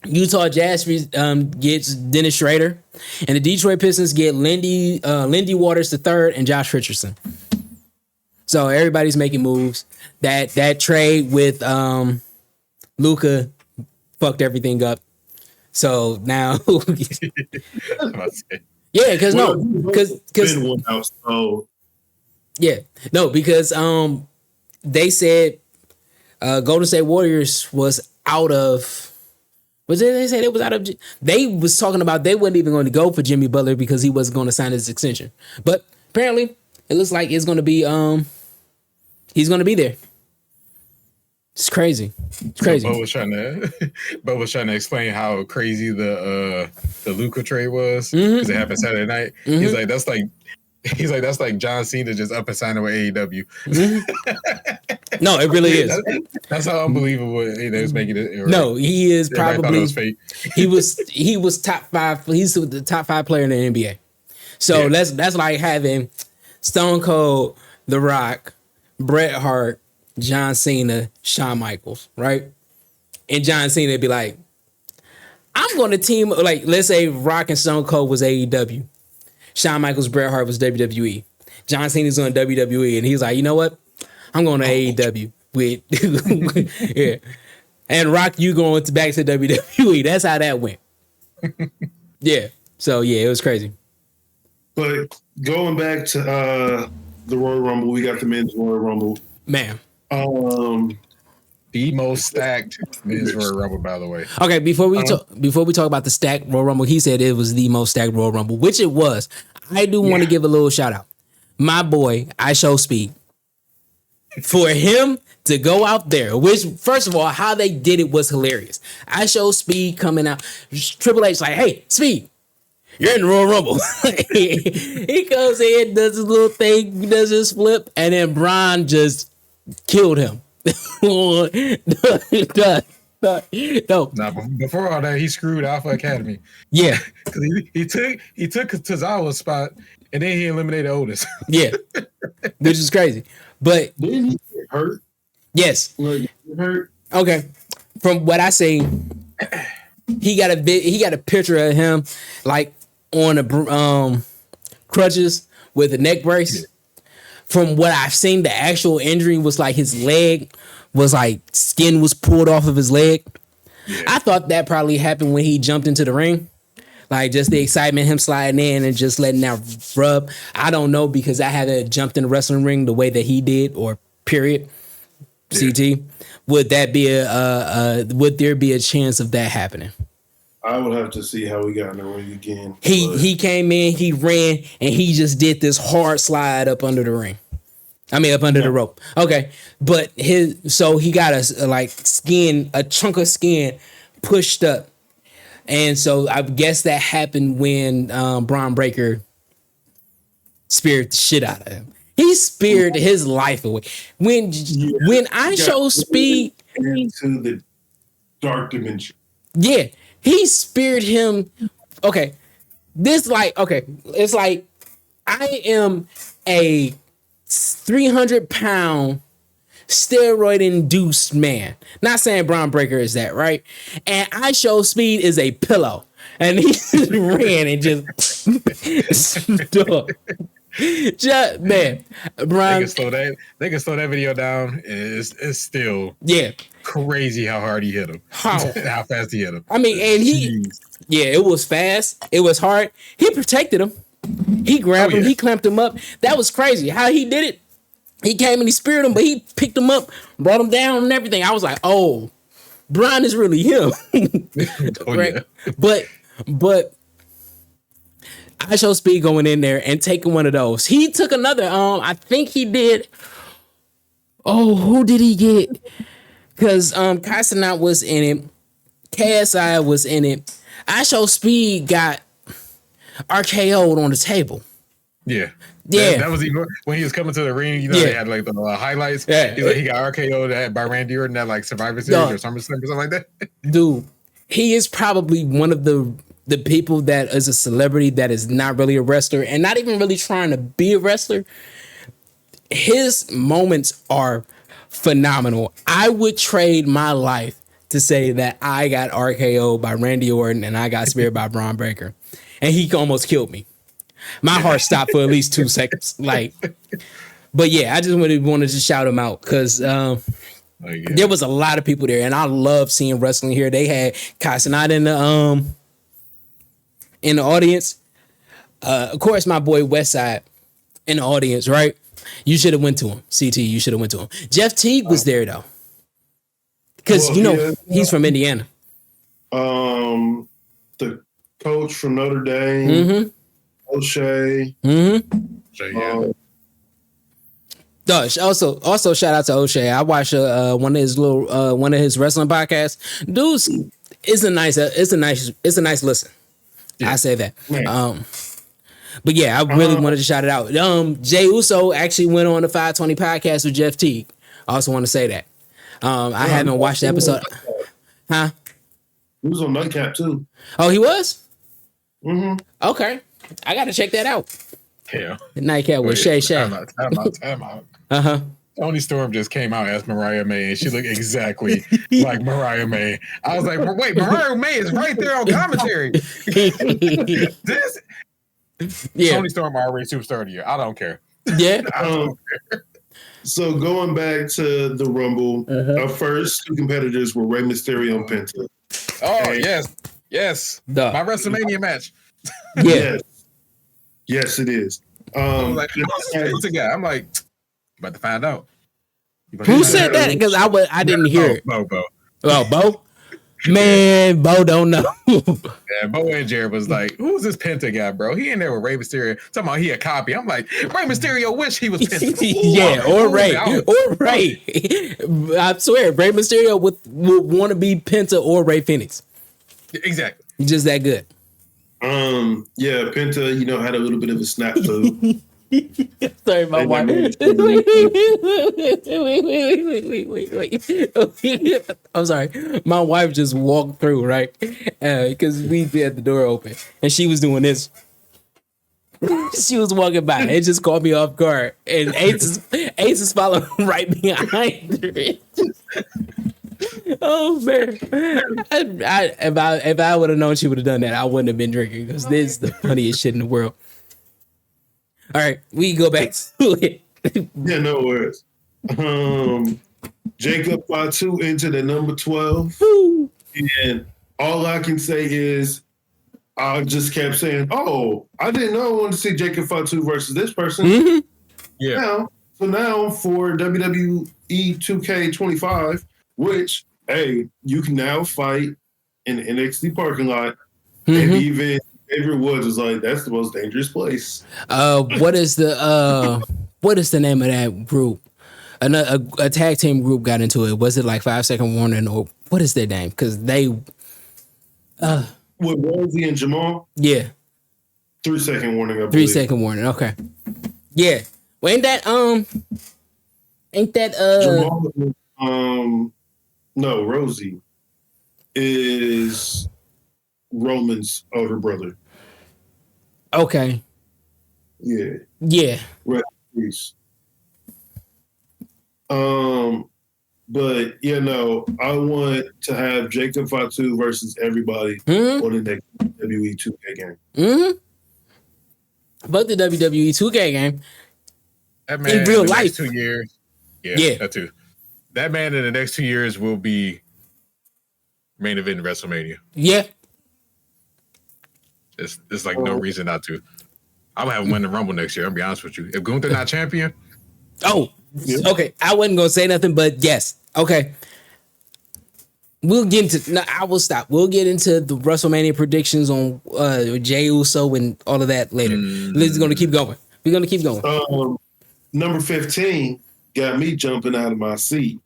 Utah Jazz gets Dennis Schrader, and the Detroit Pistons get Lindy Waters III and Josh Richardson. So everybody's making moves. That trade with Luka fucked everything up. So now, yeah, because they said Golden State Warriors was out of. Was it? They said it was out of. They was talking about they wasn't even going to go for Jimmy Butler because he wasn't going to sign his extension. But apparently, it looks like it's going to be. He's going to be there. It's crazy. It's crazy. Bo was trying to explain how crazy the Luka trade was because it happened Saturday night. Mm-hmm. He's like that's like John Cena just up and signing with AEW. Mm-hmm. No, it really is. That's how unbelievable it is making it. No, he is probably. It was fake. he was top 5. He's the top 5 player in the NBA. So that's like having Stone Cold, The Rock, Bret Hart, John Cena, Shawn Michaels, right? And John Cena would be like, I'm going to team, like, let's say Rock and Stone Cold was AEW. Shawn Michaels, Bret Hart was WWE. John Cena's on WWE, and he's like, you know what? I'm going to AEW with, yeah. And Rock, you going back to WWE. That's how that went. Yeah. So, yeah, it was crazy. But going back to the Royal Rumble, we got the men's Royal Rumble. Man. The most stacked men's Royal Rumble, by the way. Okay, before we talk about the stacked Royal Rumble, he said it was the most stacked Royal Rumble, which it was. I do want to give a little shout out. My boy, I Show Speed. For him to go out there, which first of all, how they did it was hilarious. I Show Speed coming out. Triple H like, hey, Speed, you're in the Royal Rumble. He comes in, does his little thing, does his flip, and then Braun just killed him. No. Nah, before all that, he screwed Alpha Academy. Yeah, because he took Tozawa's spot, and then he eliminated Otis. Yeah, which is crazy. But didn't he get hurt? Yes. Like, hurt. Okay. From what I see, he got a picture of him like on a crutches with a neck brace. Yeah. From what I've seen, the actual injury was like his leg was like skin was pulled off of his leg. Yeah. I thought that probably happened when he jumped into the ring. Like just the excitement, him sliding in and just letting that rub. I don't know because I haven't jumped in the wrestling ring the way that he did or period. Yeah. CT. Would that be would there be a chance of that happening? I would have to see how he got in the ring again. He came in, he ran, and he just did this hard slide up under the ring. I mean, up under the rope. Okay, but he got a chunk of skin pushed up, and so I guess that happened when Braun Breaker speared the shit out of him. He speared his life away. When I Show Speed into the dark dimension. Yeah. He speared him. Okay. It's like I am a 300-pound steroid-induced man. Not saying Braun Breaker is that, right? And I Show Speed is a pillow. And he just ran and just stuck. Just, man, Braun. They can slow that video down. It's still crazy how hard he hit him. How fast he hit him. I mean, and it was fast. It was hard. He protected him. He grabbed him. He clamped him up. That was crazy how he did it. He came and he speared him, but he picked him up, brought him down and everything. I was like, oh, Braun is really him. Right? Yeah. But I Show Speed going in there and taking one of those. He took another. I think he did. Oh, who did he get? Because Casanat was in it. KSI was in it. I Show Speed got RKO'd on the table. Yeah. Yeah. That was even when he was coming to the ring. They had like the highlights. Yeah. He got RKO'd by Randy Orton at like Survivor Series or something like that. Dude, he is probably one of the people that is a celebrity that is not really a wrestler and not even really trying to be a wrestler. His moments are phenomenal. I would trade my life to say that I got RKO'd by Randy Orton and I got speared by Braun Breaker, and he almost killed me. My heart stopped for at least 2 seconds. But yeah, I just wanted to shout him out because there was a lot of people there, and I love seeing wrestling here. They had Casanat in the audience. Of course, my boy Westside in the audience, right? You should have went to him. CT, you should have went to him. Jeff Teague was there though, because he's from Indiana. The coach from Notre Dame, O'Shea. Also shout out to O'Shea. I watched one of his wrestling podcasts. Dude's it's a nice listen. Yeah. I say that. Yeah. But yeah, I really wanted to shout it out. Jey Uso actually went on the 520 podcast with Jeff Teague. I also want to say that. I haven't watched the episode. Huh? He was on Nightcap too. Oh, he was? Mm-hmm. Okay. I got to check that out. Yeah. Nightcap with Shay. Time out. Uh-huh. Tony Storm just came out as Mariah May, and she looked exactly like Mariah May. I was like, wait, Mariah May is right there on commentary. Tony Storm already superstar of the year. I don't care. Yeah. I don't care. So going back to the Rumble, our first 2 competitors were Rey Mysterio and Penta. Oh, yes. My WrestleMania match. Yeah. Yes, it is. I'm like, Penta guy. I'm like, about to find out. Who said that? Because I didn't hear it. Bo. Oh, Bo? Man, Bo don't know. Yeah, Bo and Jared was like, who's this Penta guy, bro? He in there with Rey Mysterio. Talking about he a copy. I'm like, Rey Mysterio wish he was Penta. Yeah, or Rey. I swear, Rey Mysterio would want to be Penta or Rey Fenix. Exactly. He's just that good. Yeah, Penta, had a little bit of a snafu. Sorry, my wife. Wait. I'm sorry. My wife just walked through, right? Because we had the door open, and she was doing this. She was walking by. It just caught me off guard, and Ace is following right behind her. Oh man! If I would have known she would have done that, I wouldn't have been drinking because this is the funniest shit in the world. All right, we can go back to it. Yeah, no worries. Jacob Fatu into the number 12. And all I can say is I just kept saying, oh, I didn't know I wanted to see Jacob Fatu versus this person. Mm-hmm. Yeah. Now for WWE 2K25, which, hey, you can now fight in the NXT parking lot. And even Xavier Woods is like, that's the most dangerous place. What is the name of that group? A tag team group got into it. Was it like 5 Second Warning or what is their name? Because they with Rosie and Jamal? Yeah. 3 Second Warning, I believe. 3 Second Warning, okay. Yeah. Well, ain't that Jamal, no, Rosie is Roman's older brother. Okay. Yeah. Yeah. Rest in peace. But I want to have Jacob Fatu versus everybody on the next WWE 2K game. But the WWE 2K game. That man in real life. 2 years. Yeah. That too. That man in the next 2 years will be main event in WrestleMania. Yeah. It's like no reason not to. I would have him win the Rumble next year. I'll be honest with you. If Gunther not champion. Oh, yeah. Okay. I wasn't gonna say nothing, but yes. Okay. We'll get into. No, I will stop. We'll get into the WrestleMania predictions on Jey Uso and all of that later. We're gonna keep going. We're gonna keep going. Number 15 got me jumping out of my seat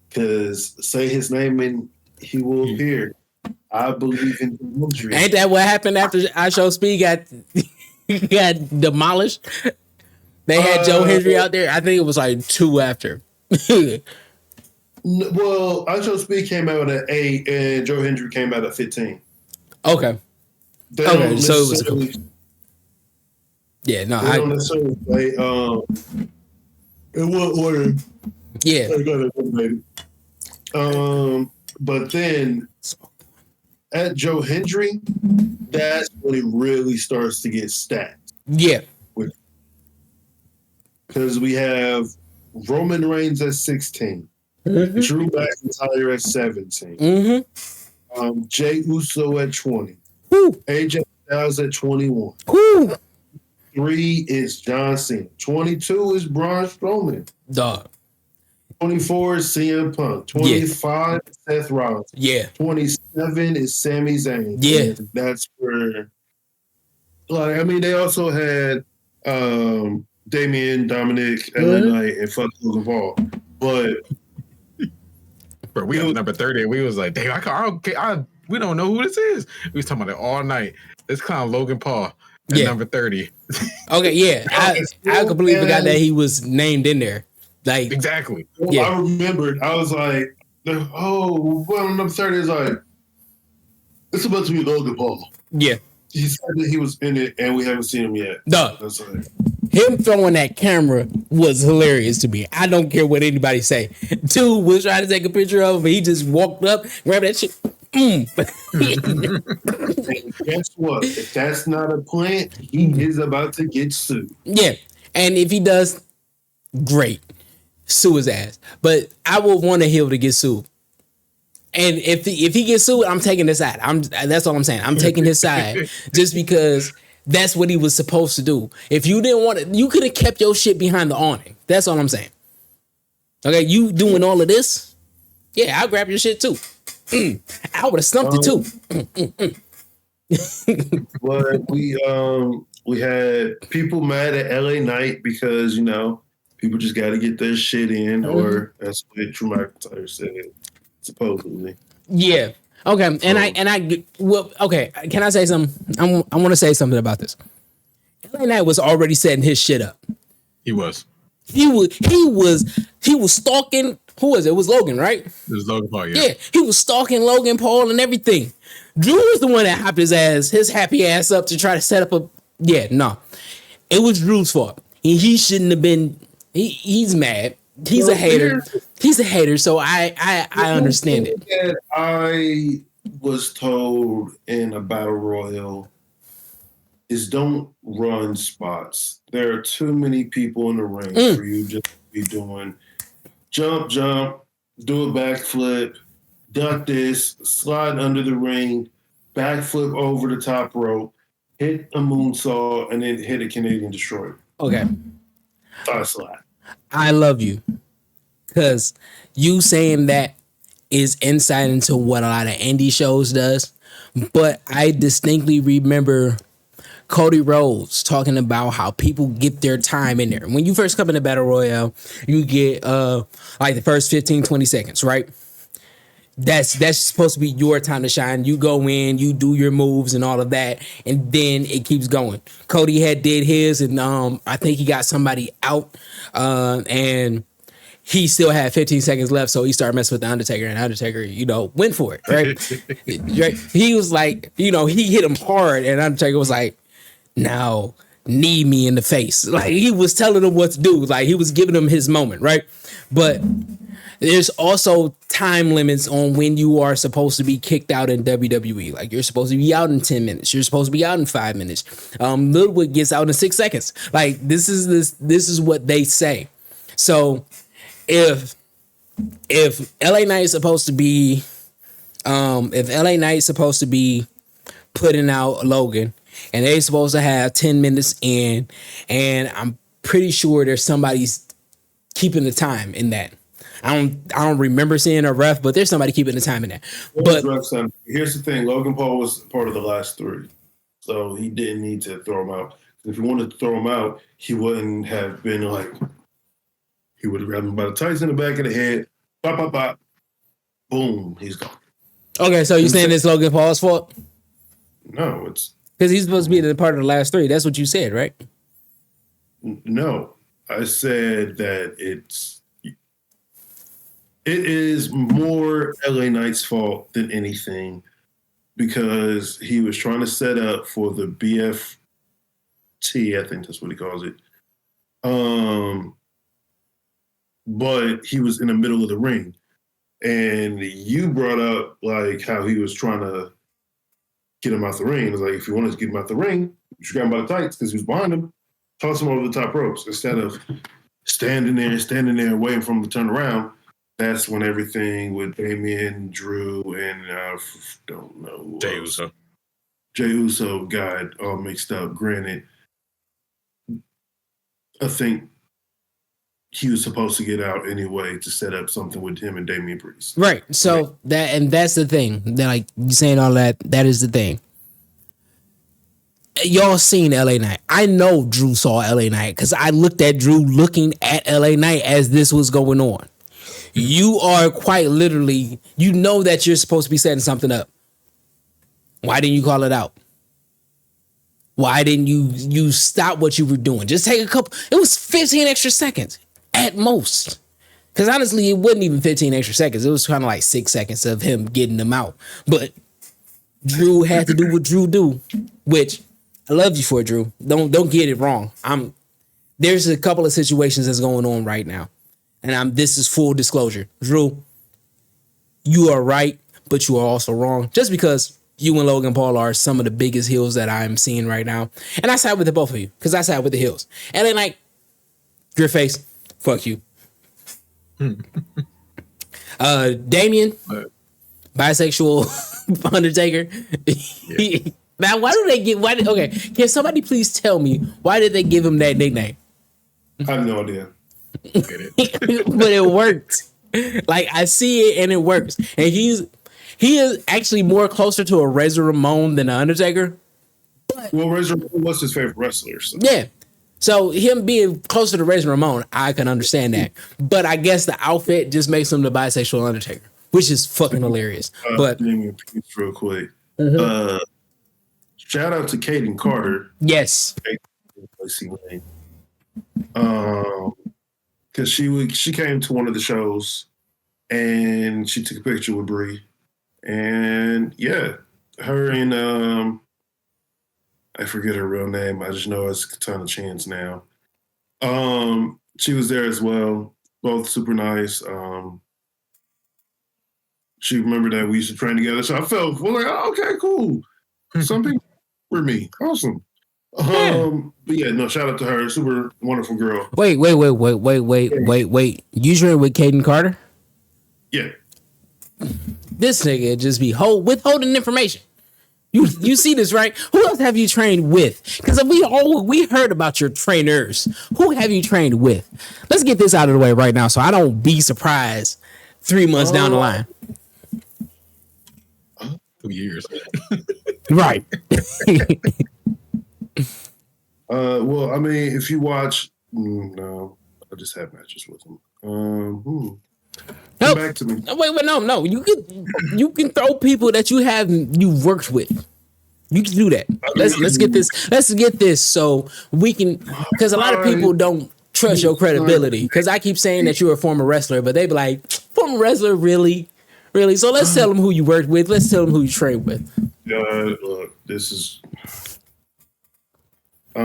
because say his name and he will appear. I believe in injury. Ain't that what happened after I Show Speed got demolished? They had Joe Hendry out there. I think it was like 2 after. Well, I Show Speed came out at 8 and Joe Hendry came out at 15. Okay. Okay, so it was cool. Yeah, no, I don't necessarily say in what order. Yeah. I got it, baby. But then at Joe Hendry, that's when it really starts to get stacked. Yeah. Because we have Roman Reigns at 16, Drew McIntyre at 17, Jey Uso at 20, AJ Styles at 21. 3 is John Cena. 22 is Braun Strowman. Dog. 24 is CM Punk. 25 is Seth Rollins. 27 is Sami Zayn. And that's where, like, I mean, they also had Damian, Dominic, LA Knight, and fuck Logan Paul. But we was number 30, and we was like, damn, we don't know who this is. We was talking about it all night. This clown Logan Paul at number 30. Okay, yeah. I completely forgot that he was named in there. Like, exactly. I remembered. I was like, oh, well, number 30 is like, it's supposed to be Logan Paul. Yeah. He said that he was in it, and we haven't seen him yet. Duh. That's like, him throwing that camera was hilarious to me. I don't care what anybody say. Dude was trying to take a picture of him, but he just walked up, grabbed that shit. Guess what? If that's not a plant, he is about to get sued. Yeah. And if he does, great. Sue his ass. But I would want a heel to get sued. And if he gets sued, I'm taking his side. That's all I'm saying. I'm taking his side just because that's what he was supposed to do. If you didn't want it, you could have kept your shit behind the awning. That's all I'm saying. Okay, you doing all of this? Yeah, I'll grab your shit too. I would have stumped it too. But we had people mad at LA Knight because, you know, people just got to get their shit in, or that's what Drew McIntyre said, supposedly. Yeah. Okay. Okay. Can I say something? I want to say something about this. LA Knight was already setting his shit up. He was stalking. Who was it? It was Logan, right? It was Logan Paul. Yeah. Yeah. He was stalking Logan Paul and everything. Drew was the one that hopped his happy ass up to try to set up a. Yeah. No. It was Drew's fault. He shouldn't have been. He's mad. He's a hater. He's a hater. So I understand it. I was told in a battle royal is don't run spots. There are too many people in the ring for you just to be doing jump, do a backflip, duck this, slide under the ring, backflip over the top rope, hit a moonsault, and then hit a Canadian Destroyer. Okay. Slide. I love you. Because you saying that is insight into what a lot of indie shows does. But I distinctly remember Cody Rhodes talking about how people get their time in there. When you first come in the Battle Royale, you get like the first 15, 20 seconds, right? That's supposed to be your time to shine. You go in, you do your moves and all of that, and then it keeps going. Cody did his, and I think he got somebody out, and he still had 15 seconds left, so he started messing with the Undertaker, and Undertaker, went for it, right? He was like, he hit him hard, and Undertaker was like, now knee me in the face. Like, he was telling him what to do. Like, he was giving him his moment, right? But there's also time limits on when you are supposed to be kicked out in WWE. Like, you're supposed to be out in 10 minutes. You're supposed to be out in 5 minutes. Littlewood gets out in 6 seconds. Like, this is what they say. So if LA Knight is supposed to be putting out Logan, and they're supposed to have 10 minutes in, and I'm pretty sure there's somebody's keeping the time in that. I don't remember seeing a ref, but there's somebody keeping the time in that. But here's the thing: Logan Paul was part of the last 3, so he didn't need to throw him out. If he wanted to throw him out, he wouldn't have been like. He would have grabbed him by the tights in the back of the head, pop, pop, pop, boom, he's gone. Okay, so you're saying it's Logan Paul's fault? No, it's because he's supposed to be the part of the last 3. That's what you said, right? No, I said that it is more LA Knight's fault than anything because he was trying to set up for the BFT, I think that's what he calls it. But he was in the middle of the ring. And you brought up like how he was trying to get him out the ring. It was like, if you wanted to get him out the ring, you got him by the tights because he was behind him, toss him over the top ropes instead of standing there, waiting for him to turn around. That's when everything with Damian, Drew, and I don't know. Jey Uso got all mixed up. Granted, I think he was supposed to get out anyway to set up something with him and Damian Priest. Right. So that's the thing. That, like, you saying all that, that is the thing. Y'all seen LA Knight. I know Drew saw LA Knight because I looked at Drew looking at LA Knight as this was going on. You are quite literally, you know that you're supposed to be setting something up. Why didn't you call it out? Why didn't you stop what you were doing? Just take a couple. It was 15 extra seconds at most. Because honestly, it wasn't even 15 extra seconds. It was kind of like 6 seconds of him getting them out. But Drew had to do what Drew do, which I love you for, Drew. Don't get it wrong. There's a couple of situations that's going on right now. And this is full disclosure. Drew, you are right, but you are also wrong. Just because you and Logan Paul are some of the biggest heels that I'm seeing right now. And I side with the both of you, because I side with the heels. And then, like, your face, fuck you. Damian, bisexual Undertaker. Yeah. Now, why do they give? Okay, can somebody please tell me why did they give him that nickname? I have no idea. But it worked. Like, I see it and it works. And he is actually more closer to a Razor Ramon than an Undertaker. Well, Razor Ramon was his favorite wrestler. So. Yeah. So him being closer to Razor Ramon, I can understand that. But I guess the outfit just makes him the bisexual Undertaker, which is fucking hilarious. But real quick. Mm-hmm. Shout out to Kaden Carter. Yes. Because she came to one of the shows and she took a picture with Brie. And yeah, her and I forget her real name. I just know it's Katana Chance now. She was there as well. Both super nice. She remembered that we used to train together. So I felt like, oh, okay, cool. Some people for me. Awesome. But yeah, no, shout out to her. Super wonderful girl. Wait. You trained with Kaden Carter? Yeah. This nigga just be withholding information. You see this, right? Who else have you trained with? Because we heard about your trainers. Who have you trained with? Let's get this out of the way right now so I don't be surprised 3 months down the line. 2 years. Right. Well, I mean, if you watch, no, I just have matches with them. Come back to me. Wait, no. You can throw people that you've worked with. You can do that. Let's get this. Let's get this so we can, because a lot of people don't trust your credibility. Because I keep saying that you're a former wrestler, but they be like, former wrestler, really? So let's tell them who you worked with. Let's tell them who you trained with. Look, this is just a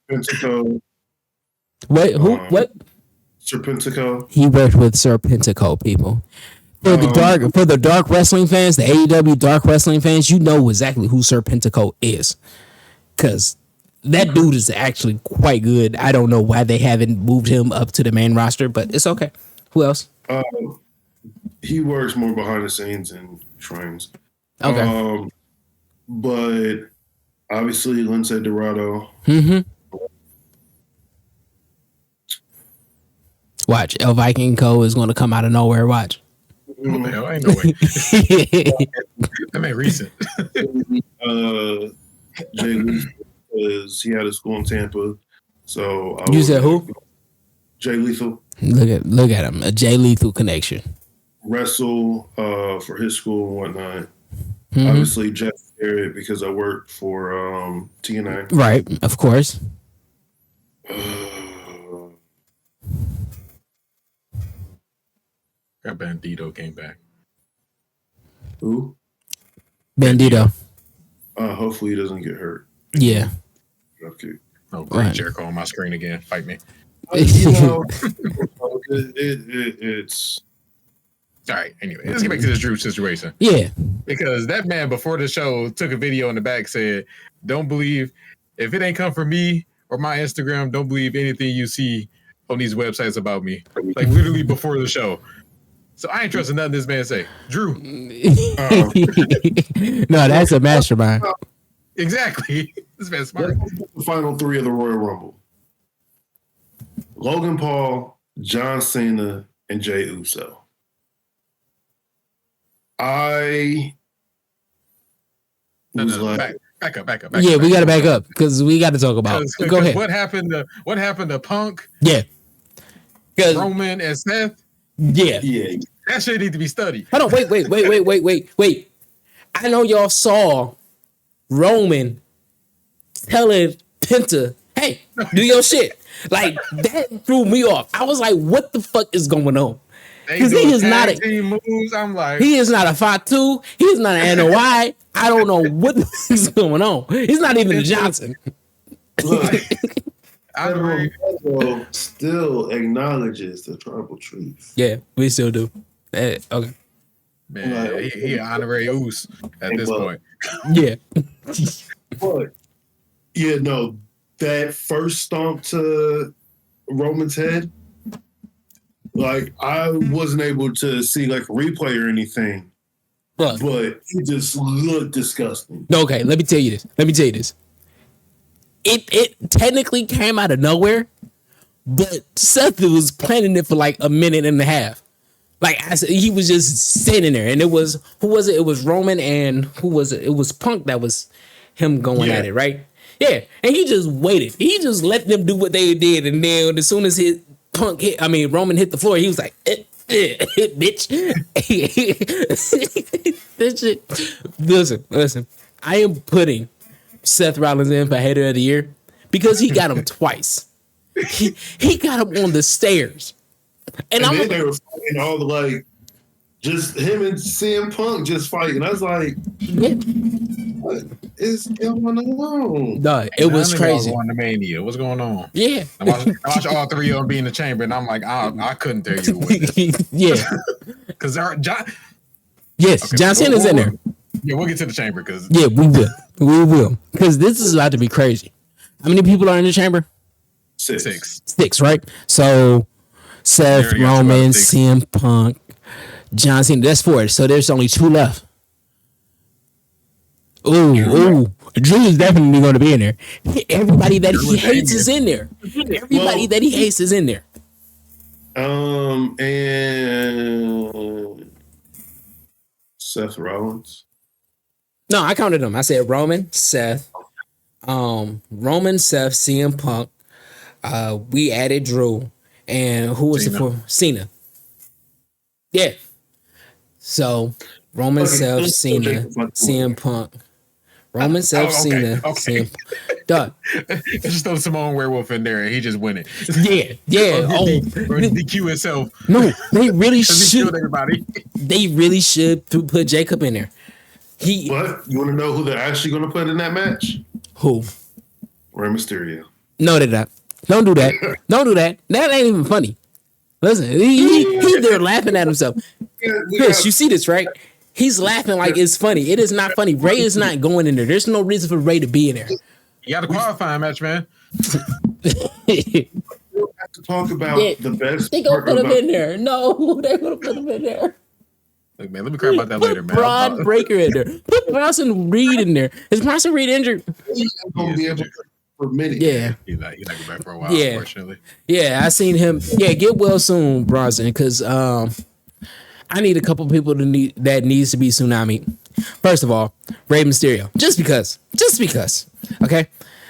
Serpentico. Wait, who? What? Serpentico. He worked with Serpentico, people. For the dark wrestling fans, the AEW dark wrestling fans, you know exactly who Serpentico is, because that dude is actually quite good. I don't know why they haven't moved him up to the main roster, but it's okay. Who else? He works more behind the scenes and trains. Okay. But obviously, Lindsay Dorado. Mm-hmm. Watch, El Viking Co. is going to come out of nowhere. Watch. What the hell? Ain't no way. That ain't recent. Jey Uso, because he had a school in Tampa. So you said who? Jey Lethal. Look at him. A Jey Lethal connection. Wrestle for his school and whatnot. Mm-hmm. Obviously, Jeff Jarrett, because I worked for TNA. Right, of course. Got Bandito came back. Who? Bandito. Hopefully he doesn't get hurt. Yeah. Okay. Oh, great. Jericho on my screen again. Fight me. You know, it's all right. Anyway, let's get back to this Drew situation. Yeah, because that man before the show took a video in the back said, "Don't believe if it ain't come from me or my Instagram. Don't believe anything you see on these websites about me." Like literally before the show. So I ain't trusting nothing this man say. Drew. No, that's a mastermind. Exactly. This man's smart. The final three of the Royal Rumble: Logan Paul, John Cena, and Jey Uso. I was like, back up. Yeah, we got to back up because we got to talk about. Go ahead. What happened to Punk? Yeah. Roman and Seth. Yeah. That shit need to be studied. Hold on. Wait. I know y'all saw Roman telling Penta, "Hey, do your shit." Like that threw me off. I was like, "What the fuck is going on?" Because he is not a team moves. I'm like, he is not a Fatu. He is not an NOI. I don't know what is going on. He's not even a Johnson. Look, still acknowledges the tribal chief. Yeah, we still do. Okay. Man, he honorary Oos at this point. Yeah. But yeah, no, that first stomp to Roman's head, like I wasn't able to see like a replay or anything, but it just looked disgusting. Okay, let me tell you this. It technically came out of nowhere, but Seth was planning it for like a minute and a half. Like I said, he was just sitting there, and it was who was it? It was Roman and who was it? It was Punk that was him going at it, right? Yeah, and he just waited. He just let them do what they did, and then as soon as Roman hit the floor, he was like, "Bitch." This shit. Listen. I am putting Seth Rollins in for Hater of the Year because he got him twice. He got him on the stairs. And then they were fighting all the like, just him and CM Punk just fighting. I was like, what is going on? No, it was crazy. On the Mania, what's going on? Yeah, I watched all three of them be in the chamber, and I'm like, I couldn't tell you what. Yeah, because John. Yes, okay, John Cena's in there. Yeah, we'll get to the chamber because we will because this is about to be crazy. How many people are in the chamber? Six, right? So Seth, Roman, CM Punk, John Cena. That's 4. So there's only 2 left. Ooh. Drew is definitely going to be in there. Everybody that he hates is in there. Everybody that he hates is in there. And Seth Rollins. No, I counted them. I said Roman, Seth, CM Punk. We added Drew, and who was it for? Cena. Yeah. So Roman, Seth, Cena, CM Punk. Roman, Seth, Cena, CM Punk. Done. It's just throw Simone Werewolf in there, and he just win it. Yeah. Or DQ himself. No, they really should. Everybody. They really should put Jacob in there. But you want to know who they're actually going to put in that match? Who? Rey Mysterio. No, they're not. Don't do that. Don't do that. That ain't even funny. Listen, he's there laughing at himself. Chris, you see this, right? He's laughing like it's funny. It is not funny. Ray is not going in there. There's no reason for Ray to be in there. You got to qualify match, man. We have to talk about the best. They gonna put him in there. No, they're gonna put him in there. Look, man, let me cry about that later, man. Braun Breaker in there. Put Bronson Reed in there. Is Bronson Reed injured? He's gonna be able to for a minute. Yeah, he's not going back for a while. Unfortunately. Yeah, I seen him. Yeah, get well soon, Bronson, because I need a couple people that needs to be Tsunami. First of all, Rey Mysterio, just because. Okay.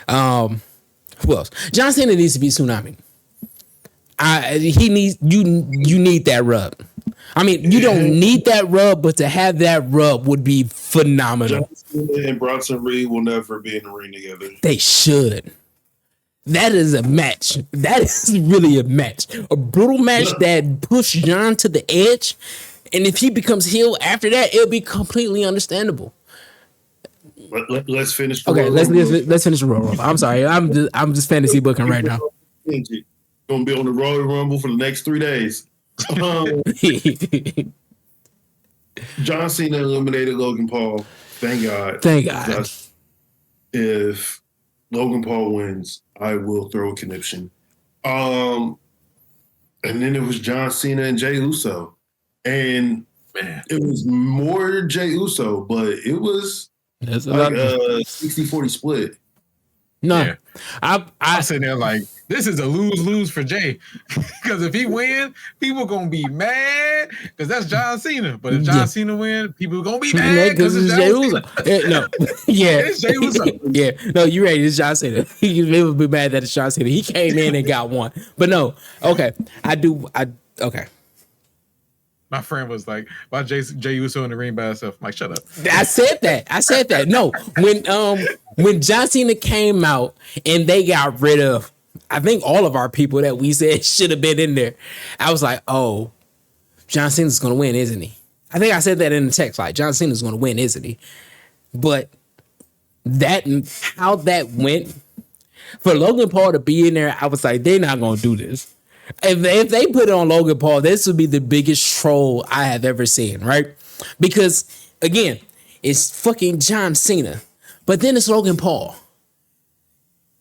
Who else? John Cena needs to be Tsunami. He needs you need that rub. I mean, you don't need that rub, but to have that rub would be phenomenal. John Cena and Bronson Reed will never be in the ring together. They should. That is a match. That is really a match. A brutal match that pushed John to the edge. And if he becomes heel after that, it'll be completely understandable. Let's finish. Okay, let's finish the Royal Rumble. I'm sorry, I'm just fantasy booking right now. Gonna be on the Royal Rumble for the next 3 days. John Cena eliminated Logan Paul. Thank God. Thank God. If Logan Paul wins, I will throw a conniption. And then it was John Cena and Jey Uso. And Man, it was more Jey Uso, but it was That's like a 60-40 split. No, yeah. I sitting there like, this is a lose-lose for Jay. Because if he win, people gonna be mad because that's John Cena. But if John Cena win, people gonna be mad because it's Jey Uso. No, yeah, It's Jey Uso. Yeah, no, you're right. It's John Cena. He would be mad that it's John Cena. He came in and got one. But no, okay, okay. My friend was like, "Why Jey Uso in the ring by himself?" I'm like, shut up. I said that. No, when John Cena came out and they got rid of, I think all of our people that we said should have been in there, I was like, oh, John Cena's gonna win, isn't he? I think I said that in the text, like John Cena's gonna win, isn't he? But how that went for Logan Paul to be in there, I was like, they're not gonna do this. If they put it on Logan Paul, this would be the biggest troll I have ever seen, right? Because again, it's fucking John Cena, but then it's Logan Paul.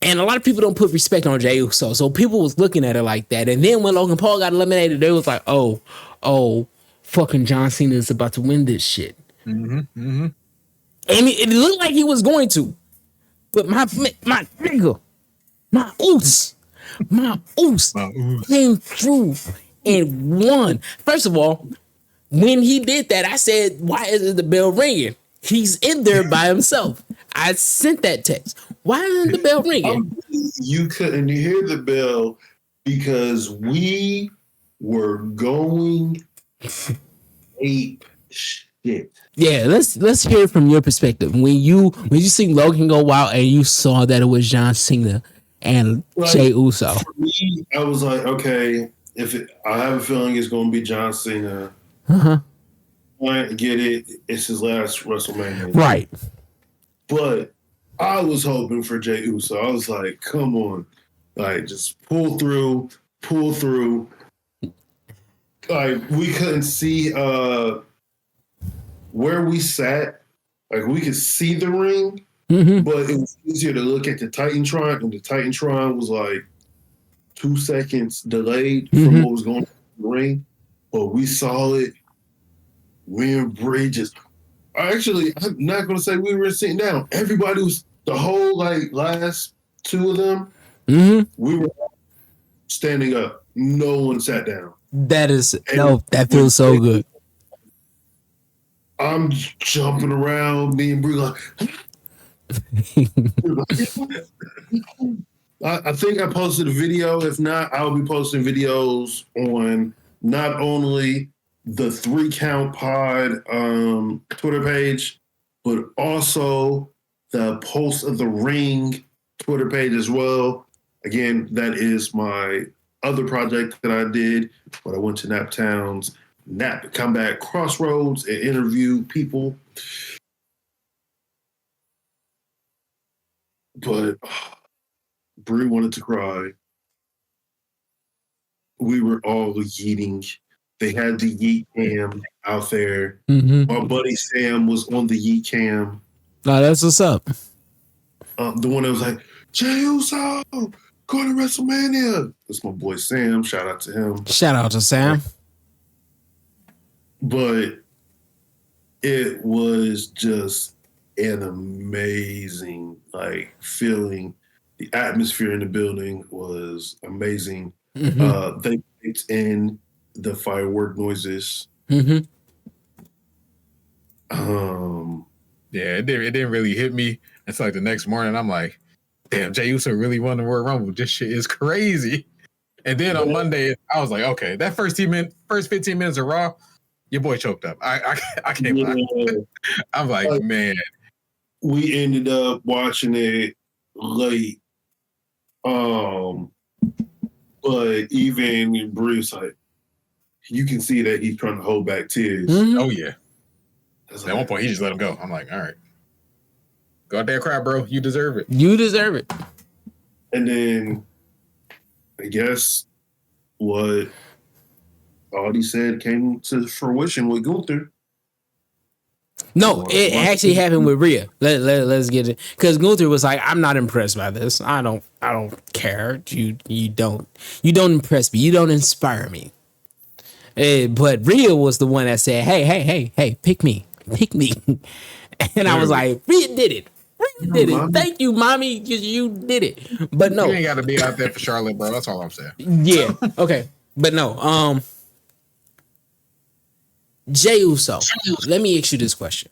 And a lot of people don't put respect on Jey Uso, so people was looking at it like that. And then when Logan Paul got eliminated, they was like, oh, fucking John Cena is about to win this shit. Mm-hmm, mm-hmm. And it looked like he was going to, but my nigga, my oos came through and won. First of all, when he did that, I said, why isn't the bell ringing? He's in there by himself. I sent that text. Why isn't the bell ringing? You couldn't hear the bell because we were going ape shit. Yeah, let's hear it from your perspective. When you see Logan go wild and you saw that it was John Cena and Jey Uso. For me, I was like, okay, I have a feeling it's going to be John Cena. I get it. It's his last WrestleMania. Right. But I was hoping for Jey Uso. I was like, come on. Like, just pull through. Like, we couldn't see where we sat. Like, we could see the ring. Mm-hmm. But it was easier to look at the Titantron, and the Titantron was like 2 seconds delayed from what was going on in the ring. But we saw it. We and Bray just... Actually, I'm not going to say we were sitting down. Everybody was... The whole, like, last two of them, we were standing up. No one sat down. That feels so good. I'm jumping around, me and Bray like... I think I posted a video. If not, I'll be posting videos on not only the 3 Count Pod Twitter page, but also the Pulse of the Ring Twitter page as well. Again, that is my other project that I did when I went to Naptown's Combat Crossroads and interviewed people. But Brie wanted to cry. We were all yeeting. They had the yeet cam out there. My buddy Sam was on the yeet cam. Oh, that's what's up. The one that was like, Jey Uso, going to WrestleMania. That's my boy Sam. Shout out to him. Shout out to Sam. But it was just an amazing feeling. The atmosphere in the building was amazing. They picked in the firework noises. Yeah, it didn't really hit me until like the next morning. I'm like, damn, Jey Uso really won the Royal Rumble. This shit is crazy. And then on Monday, I was like, okay, that first 15 minutes of Raw, your boy choked up. I can't lie. I'm like, man. We ended up watching it late. But even Bruce, like, you can see that he's trying to hold back tears. Oh, yeah. At one point, he just let him go. I'm like, all right. Go out there and cry, bro. You deserve it. You deserve it. And then, I guess what Audie said came to fruition with Gunther. No, it actually happened with Rhea. Let's get it, because Gunther was like, "I'm not impressed by this. I don't care. You don't impress me. You don't inspire me." But Rhea was the one that said, "Hey, pick me." And I was like, "Rhea did it. Rhea did it. Mommy. Thank you, mommy. You did it." But no, You ain't got to be out there for Charlotte, bro. That's all I'm saying. yeah, okay, but no. Jey Uso. Let me ask you this question.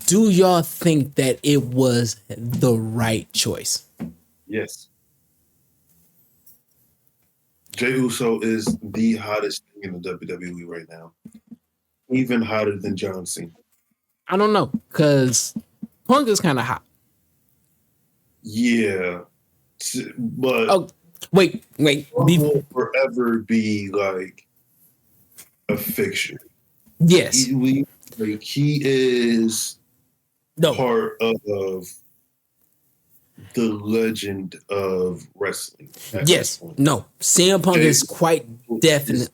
Do y'all think that it was the right choice? Yes. Jey Uso is the hottest thing in the WWE right now. Even hotter than John Cena. I don't know, because Punk is kind of hot. Yeah. But Oh, wait. Punk will forever be like a fixture. Yes. He is part of the legend of wrestling. Yes. No. CM Punk is quite definite.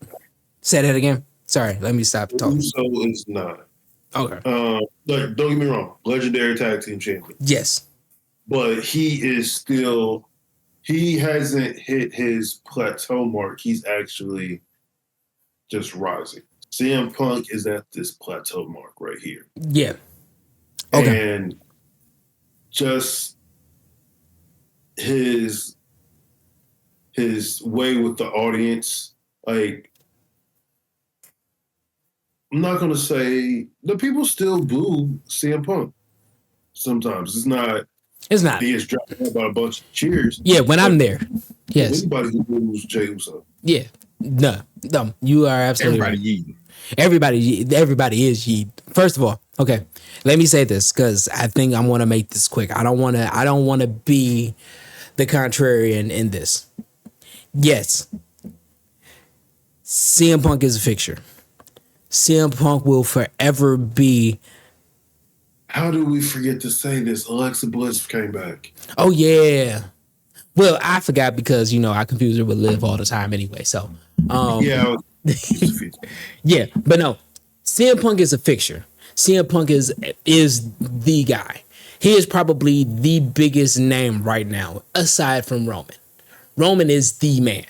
Say that again. Sorry, let me stop talking. Uso is not. Okay. Don't get me wrong. Legendary tag team champion. Yes. But he is still. He hasn't hit his plateau mark. He's actually just rising. CM Punk is at this plateau mark right here. Yeah. Okay. And just his way with the audience, like, I'm not gonna say the people still boo CM Punk. Sometimes it's not. He is dropping about a bunch of cheers. Yeah, when I'm there. Yes. Anybody who boos Jey Uso. Yeah. No. You are absolutely right. Everybody is yeet. First of all, okay, let me say this, because I think I want to make this quick. I don't want to be the contrarian in this. Yes, CM Punk is a fixture. CM Punk will forever be. How do we forget to say this? Alexa Bliss came back. Oh yeah. Well, I forgot because I confuse her with Liv all the time anyway. So yeah. Yeah, but no, CM Punk is a fixture. CM Punk is the guy. He is probably the biggest name right now, aside from Roman. Roman is the man.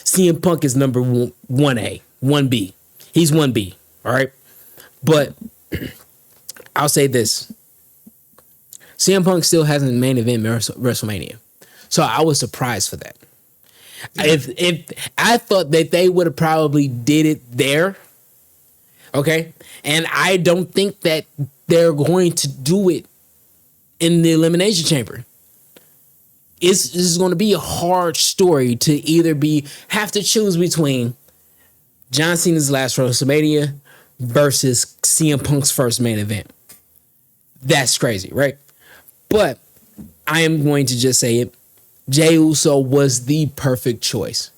CM Punk is number 1A, 1B. He's 1B, all right? But I'll say this. CM Punk still hasn't main event WrestleMania. So I was surprised for that. If I thought that they would have probably did it there, okay, and I don't think that they're going to do it in the Elimination Chamber. This is going to be a hard story to either have to choose between John Cena's last WrestleMania versus CM Punk's first main event. That's crazy, right? But I am going to just say it. Jey Uso was the perfect choice.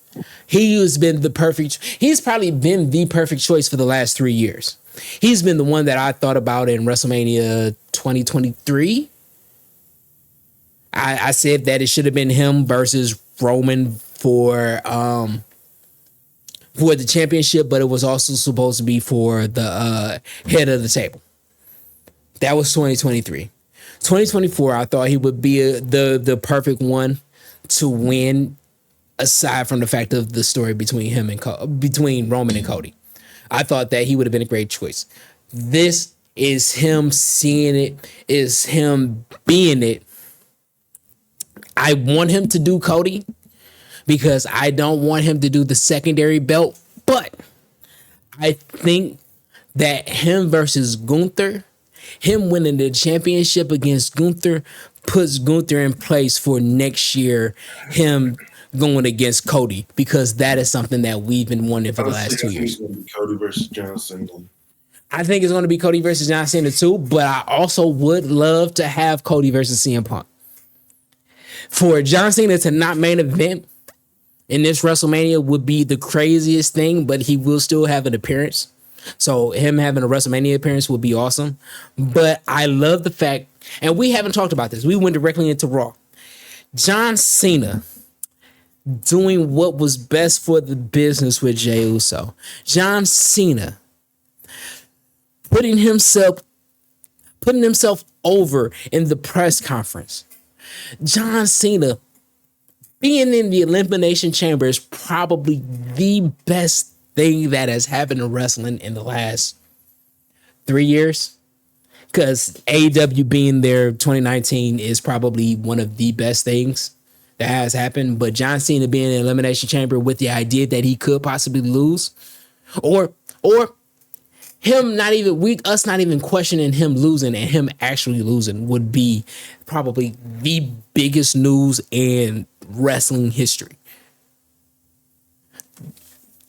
He's probably been the perfect choice for the last 3 years. He's been the one that I thought about in WrestleMania 2023. I said that it should have been him versus Roman for the championship, but it was also supposed to be for the head of the table. That was 2023. 2024, I thought he would be the perfect one to win, aside from the fact of the story between between Roman and Cody. I thought that he would have been a great choice. This is him seeing it, is him being it. I want him to do Cody because I don't want him to do the secondary belt, but I think that him versus Gunther, him winning the championship against Gunther, puts Gunther in place for next year, him going against Cody, because that is something that we've been wanting for the last 2 years. It's going to be Cody versus John Cena. I think it's going to be Cody versus John Cena too, but I also would love to have Cody versus CM Punk. For John Cena to not main event in this WrestleMania would be the craziest thing, but he will still have an appearance. So him having a WrestleMania appearance would be awesome. But I love the fact, and we haven't talked about this, we went directly into Raw. John Cena doing what was best for the business with Jey Uso. John Cena putting himself over in the press conference. John Cena being in the Elimination Chamber is probably the best thing that has happened to wrestling in the last 3 years. Because AEW being there 2019 is probably one of the best things that has happened. But John Cena being in the Elimination Chamber with the idea that he could possibly lose, or him not even questioning him losing and him actually losing would be probably the biggest news in wrestling history.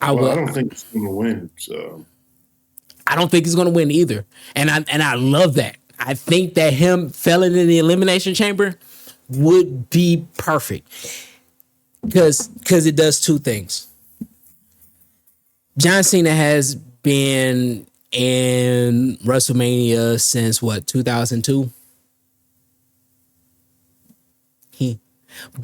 I don't think it's going to win. So I don't think he's going to win either, and I love that. I think that him failing in the Elimination Chamber would be perfect because it does two things. John Cena has been in WrestleMania since 2002.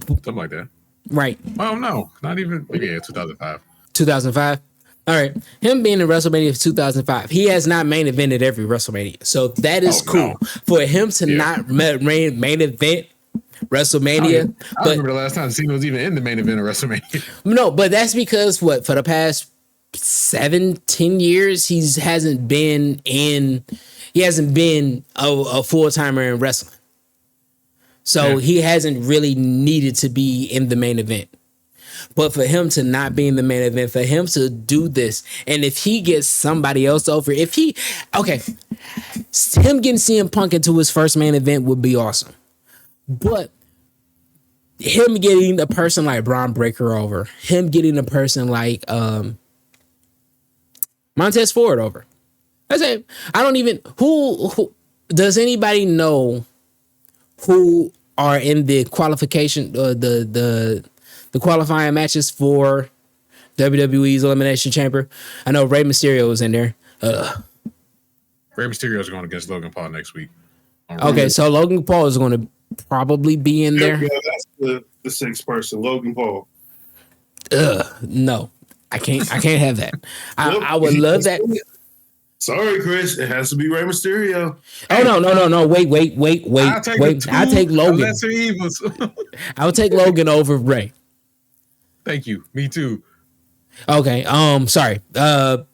Something like that. Right. Oh no, not even. Yeah, 2005. 2005. All right. Him being in WrestleMania of 2005, he has not main evented every WrestleMania. So that is cool. No. For him to not main event WrestleMania. I remember the last time Cena was even in the main event of WrestleMania. No, but that's because for the past 7-10 years, he hasn't been a full-timer in wrestling. So he hasn't really needed to be in the main event. But for him to not be in the main event, for him to do this, and if he gets somebody else over, him getting CM Punk into his first main event would be awesome. But him getting a person like Braun Breaker over, him getting a person like Montez Ford over. I say, I don't even who does anybody know who are in the qualification the qualifying matches for WWE's Elimination Chamber? I know Rey Mysterio is in there. Rey Mysterio is going against Logan Paul next week. Okay, so Logan Paul is going to probably be in there. Yeah, that's the sixth person, Logan Paul. No, I can't have that. I would love that. Sorry, Chris. It has to be Rey Mysterio. Oh no! Wait! I'll take Logan. I'll take Logan over Rey. Thank you. Me too. Okay. Sorry.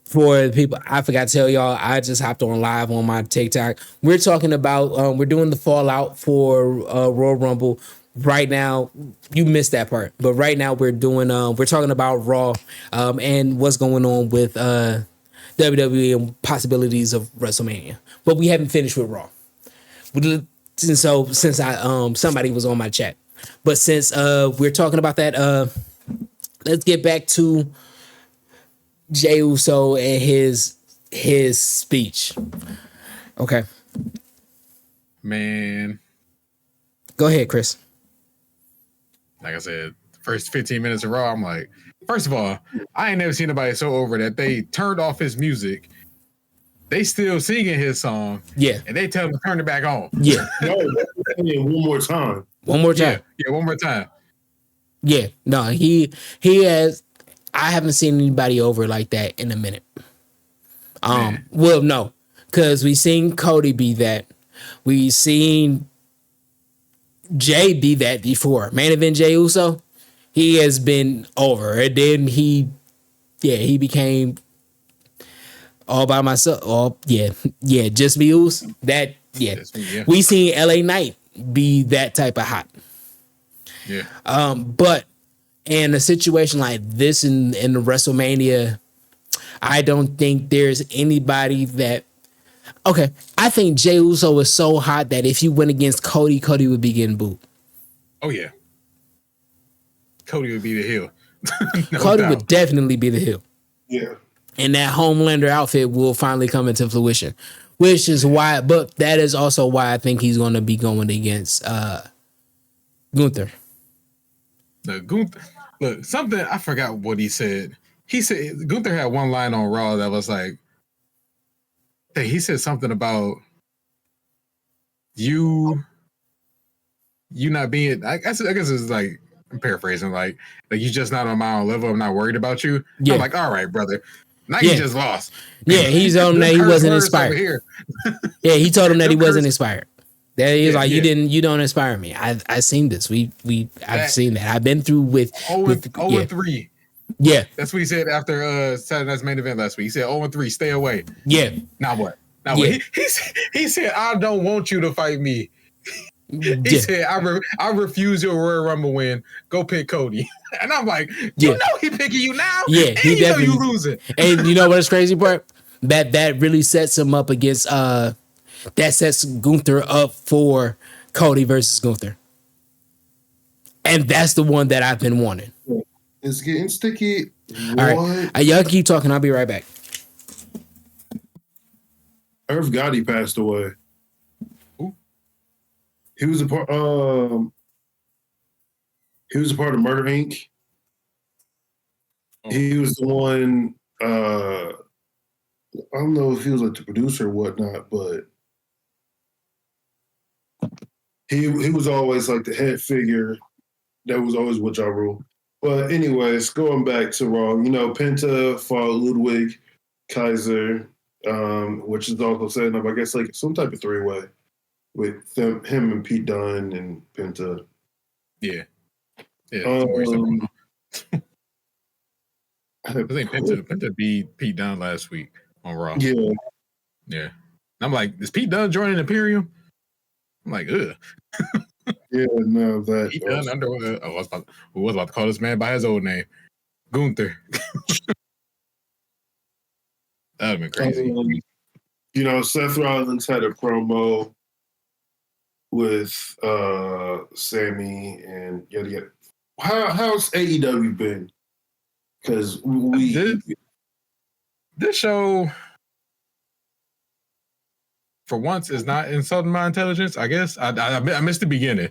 For the people, I forgot to tell y'all, I just hopped on live on my TikTok. We're talking about we're doing the fallout for Royal Rumble. Right now, you missed that part, but right now we're talking about Raw and what's going on with WWE and possibilities of WrestleMania. But we haven't finished with Raw. Since somebody was on my chat. But since we're talking about that, let's get back to Jey Uso and his speech. Okay. Man. Go ahead, Chris. Like I said, first 15 minutes of Raw, I'm like, first of all, I ain't never seen nobody so over that they turned off his music. They still singing his song. Yeah. And they tell him to turn it back on. Yeah. No, one more time. One more time. Yeah, one more time. Yeah. No, he has. I haven't seen anybody over like that in a minute. Well, no, because we seen Cody be that. We seen Jay be that before. Main event Jey Uso, he has been over. And then he became all by myself. Just me Uso. That, yeah. We seen LA Knight be that type of hot. Yeah. But in a situation like this in the WrestleMania, I don't think there's anybody that. Okay, I think Jey Uso is so hot that if he went against Cody, Cody would be getting booed. Oh yeah, Cody would be the heel. Cody would definitely be the heel. Yeah, and that Homelander outfit will finally come into fruition, which is why. But that is also why I think he's going to be going against Gunther. Gunther. Look, something I forgot what he said. He said Gunther had one line on Raw that was like, hey, he said something about you not being. I guess it's like I'm paraphrasing, like you just not on my own level. I'm not worried about you. Yeah. I'm like, all right, brother. Now you just lost. Yeah, he's on that he wasn't inspired. Here. Yeah, he told him that he wasn't inspired. That he's like, you don't inspire me. I've seen this. I've seen that. I've been through with 0-3. Yeah. That's what he said after Saturday Night's main event last week. He said 0-3, stay away. Yeah. Now what? He said, I don't want you to fight me. He said, I refuse your Royal Rumble win. Go pick Cody. And I'm like, you know he picking you now. Yeah, and you know you losing. And you know what's crazy part? That really sets him up against that sets Gunther up for Cody versus Gunther. And that's the one that I've been wanting. It's getting sticky. All right. Y'all keep talking. I'll be right back. Irv Gotti passed away. Ooh. He was a part of Murder Inc. Oh. He was the one I don't know if he was like the producer or whatnot, but he was always like the head figure. That was always what y'all rule. But anyways, going back to Raw, Penta fought Ludwig Kaiser, which is also setting up, I guess, like some type of three-way with him and Pete Dunne and Penta. Yeah. I think Penta beat Pete Dunne last week on Raw. Yeah. I'm like, is Pete Dunne joining Imperium? I'm like, ugh. Yeah, no, that. Pete Dunne I was about to call this man by his old name, Gunther. That would have been crazy. Seth Rollins had a promo with Sammy and yada yada. How's AEW been? Because this show, for once, is not insulting my intelligence. I guess I missed the beginning,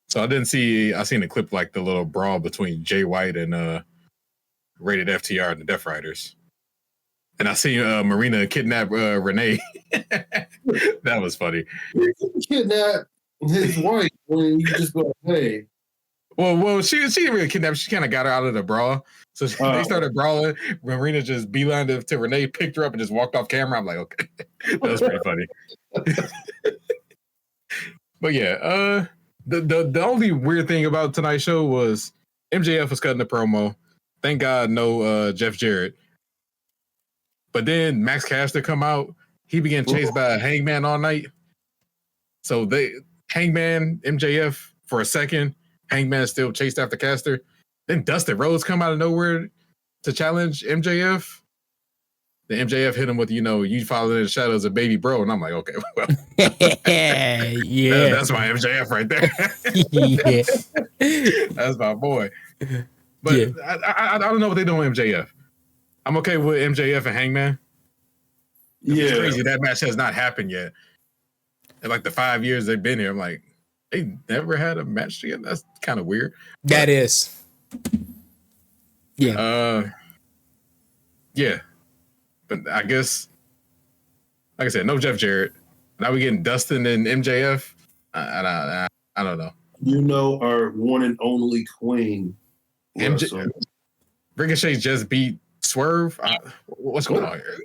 so I didn't see. I seen a clip like the little brawl between Jay White and Rated FTR and the Death Riders, and I seen Marina kidnap Renee. That was funny. Kidnap his wife when you just go, hey. Well, she didn't really kidnap. She kind of got her out of the brawl. So they started brawling. Marina just beelined to Renee, picked her up, and just walked off camera. I'm like, okay. That was pretty funny. But yeah, the only weird thing about tonight's show was MJF was cutting the promo. Thank God no Jeff Jarrett. But then Max Caster come out. He began chased by a Hangman all night. So Hangman, MJF for a second. Hangman still chased after Caster. Then Dustin Rhodes come out of nowhere to challenge MJF. The MJF hit him with, you follow in the shadows of baby bro. And I'm like, okay, well. Yeah. That's my MJF right there. Yeah. That's my boy. But yeah. I don't know what they're doing with MJF. I'm okay with MJF and Hangman. It's crazy that match has not happened yet. In like the 5 years they've been here, I'm like, they never had a match together. That's kind of weird. That is. Yeah. Yeah. But I guess, like I said, no Jeff Jarrett. Now we getting Dustin and MJF. I don't know. Our one and only queen. Ricochet just beat Swerve. What's going on here?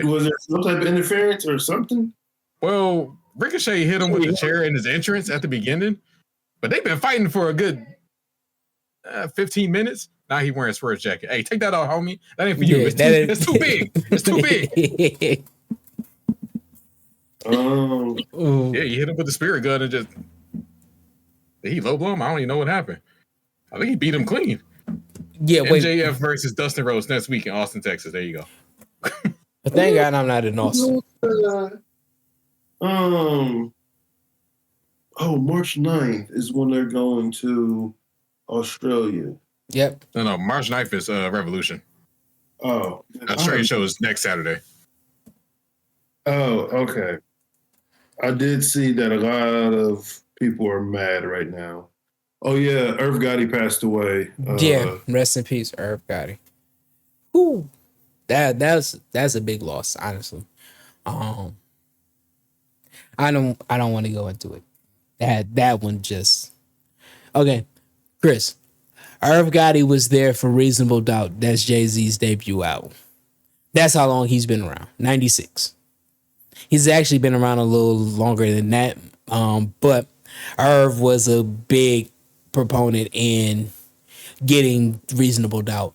Was there some type of interference or something? Well, Ricochet hit him with the chair in his entrance at the beginning, but they've been fighting for a good 15 minutes. Now he wearing a Swerve jacket. Hey, take that off, homie. That ain't for you. It's too big. It's too big. Yeah, you hit him with the spirit gun and just did he low blow him? I don't even know what happened. I think he beat him clean. Yeah, MJF versus Dustin Rhodes next week in Austin, Texas. There you go. But thank God I'm not in Austin. March 9th is when they're going to Australia. Yep. No, March 9th is Revolution. Oh. Australia show is next Saturday. Oh, okay. I did see that a lot of people are mad right now. Oh, yeah, Irv Gotti passed away. Rest in peace, Irv Gotti. Ooh. That's a big loss, honestly. I don't want to go into it. That one just Okay, Chris. Irv Gotti was there for Reasonable Doubt. That's Jay-Z's debut album. That's how long he's been around. 96. He's actually been around a little longer than that. But Irv was a big proponent in getting Reasonable Doubt.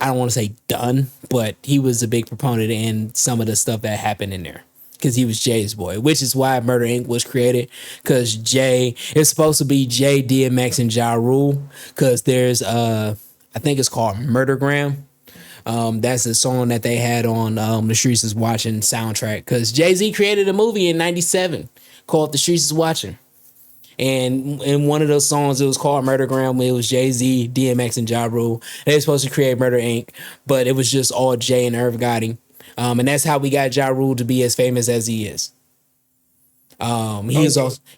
I don't want to say done, but he was a big proponent in some of the stuff that happened in there. Because he was Jay's boy, which is why Murder Inc. was created. Because Jay, it's supposed to be Jay, DMX, and Ja Rule. Because there's, I think it's called Murdergram. That's a song that they had on The Streets Is Watching soundtrack. Because Jay-Z created a movie in 97 called The Streets Is Watching. And in one of those songs, it was called Murdergram. It was Jay-Z, DMX, and Ja Rule. They were supposed to create Murder Inc., but it was just all Jay and Irv Gotti. And that's how we got Ja Rule to be as famous as he is.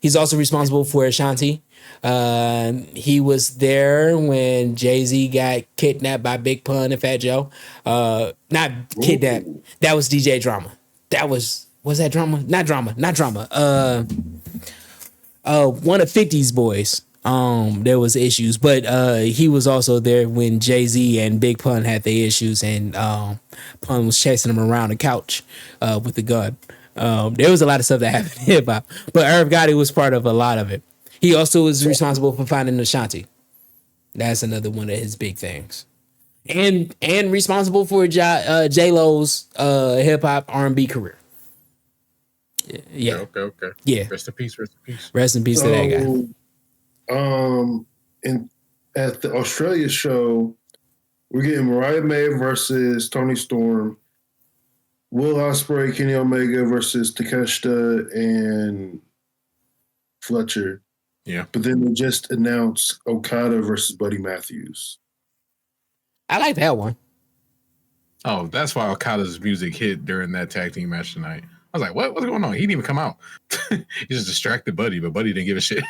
He's also responsible for Ashanti. He was there when Jay-Z got kidnapped by Big Pun and Fat Joe. Not kidnapped. That was DJ Drama. Was that Drama? Not Drama. One of 50's boys. There was issues, but he was also there when Jay-Z and Big Pun had their issues, and Pun was chasing him around the couch with the gun. There was a lot of stuff that happened in hip hop, but Irv Gotti was part of a lot of it. He also was responsible for finding Ashanti. That's another one of his big things, and responsible for J-Lo's hip hop R&B career. Yeah. Okay. Yeah. Rest in peace. Rest in peace to that guy. And at the Australia show, we're getting Mariah May versus Toni Storm, Will Ospreay, Kenny Omega versus Takeshita and Fletcher. Yeah. But then they just announced Okada versus Buddy Matthews. I like that one. Oh, that's why Okada's music hit during that tag team match tonight. I was like, what's going on? He didn't even come out. He just distracted Buddy, but Buddy didn't give a shit.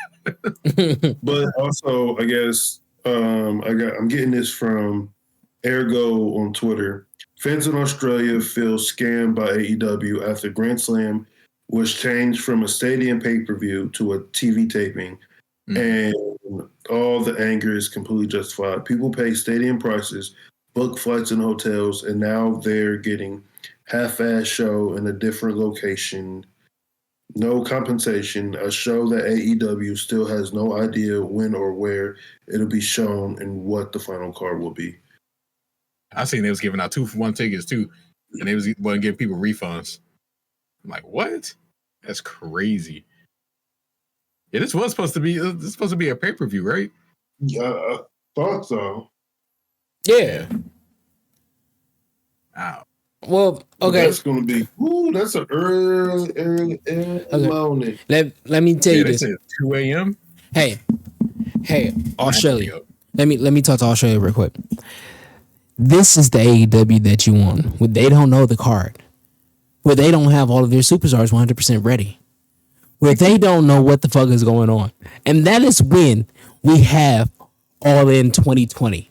But also, I guess I'm getting this from Ergo on Twitter. Fans in Australia feel scammed by AEW after Grand Slam was changed from a stadium pay-per-view to a TV taping. And all the anger is completely justified. People pay stadium prices, book flights and hotels, and now they're getting half-ass show in a different location, no compensation, a show that AEW still has no idea when or where it'll be shown and what the final card will be. I seen they was giving out 2-for-1 tickets too, and they wasn't giving people refunds. I'm like, what? That's crazy. Yeah, this was supposed to be a pay-per-view, right? Yeah, I thought so. Yeah. Wow. Well, okay. That's going to be, that's an early morning. Let me tell you this. 2 a.m.? Hey, Australia. Let me talk to Australia real quick. This is the AEW that you want. When they don't know the card. Where they don't have all of their superstars 100% ready. Where they don't know what the fuck is going on. And that is when we have All In 2020.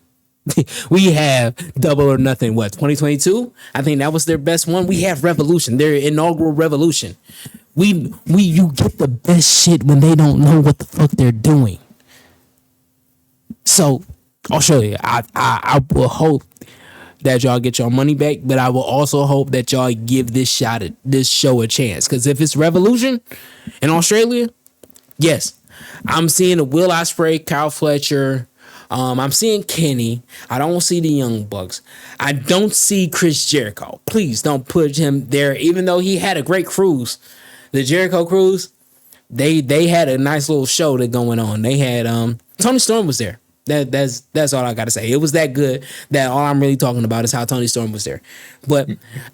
We have Double or Nothing. What, 2022? I think that was their best one. We have Revolution, their inaugural Revolution. You get the best shit when they don't know what the fuck they're doing. So Australia, I will hope that y'all get your money back, but I will also hope that y'all give this show a chance. Because if it's Revolution in Australia, yes, I'm seeing a Will Ospreay, Kyle Fletcher. I'm seeing Kenny. I don't see the Young Bucks. I don't see Chris Jericho. Please don't put him there, even though he had a great cruise. The Jericho cruise, they had a nice little show that going on. They had Toni Storm was there. That's all I gotta say. It was that good that all I'm really talking about is how Toni Storm was there. But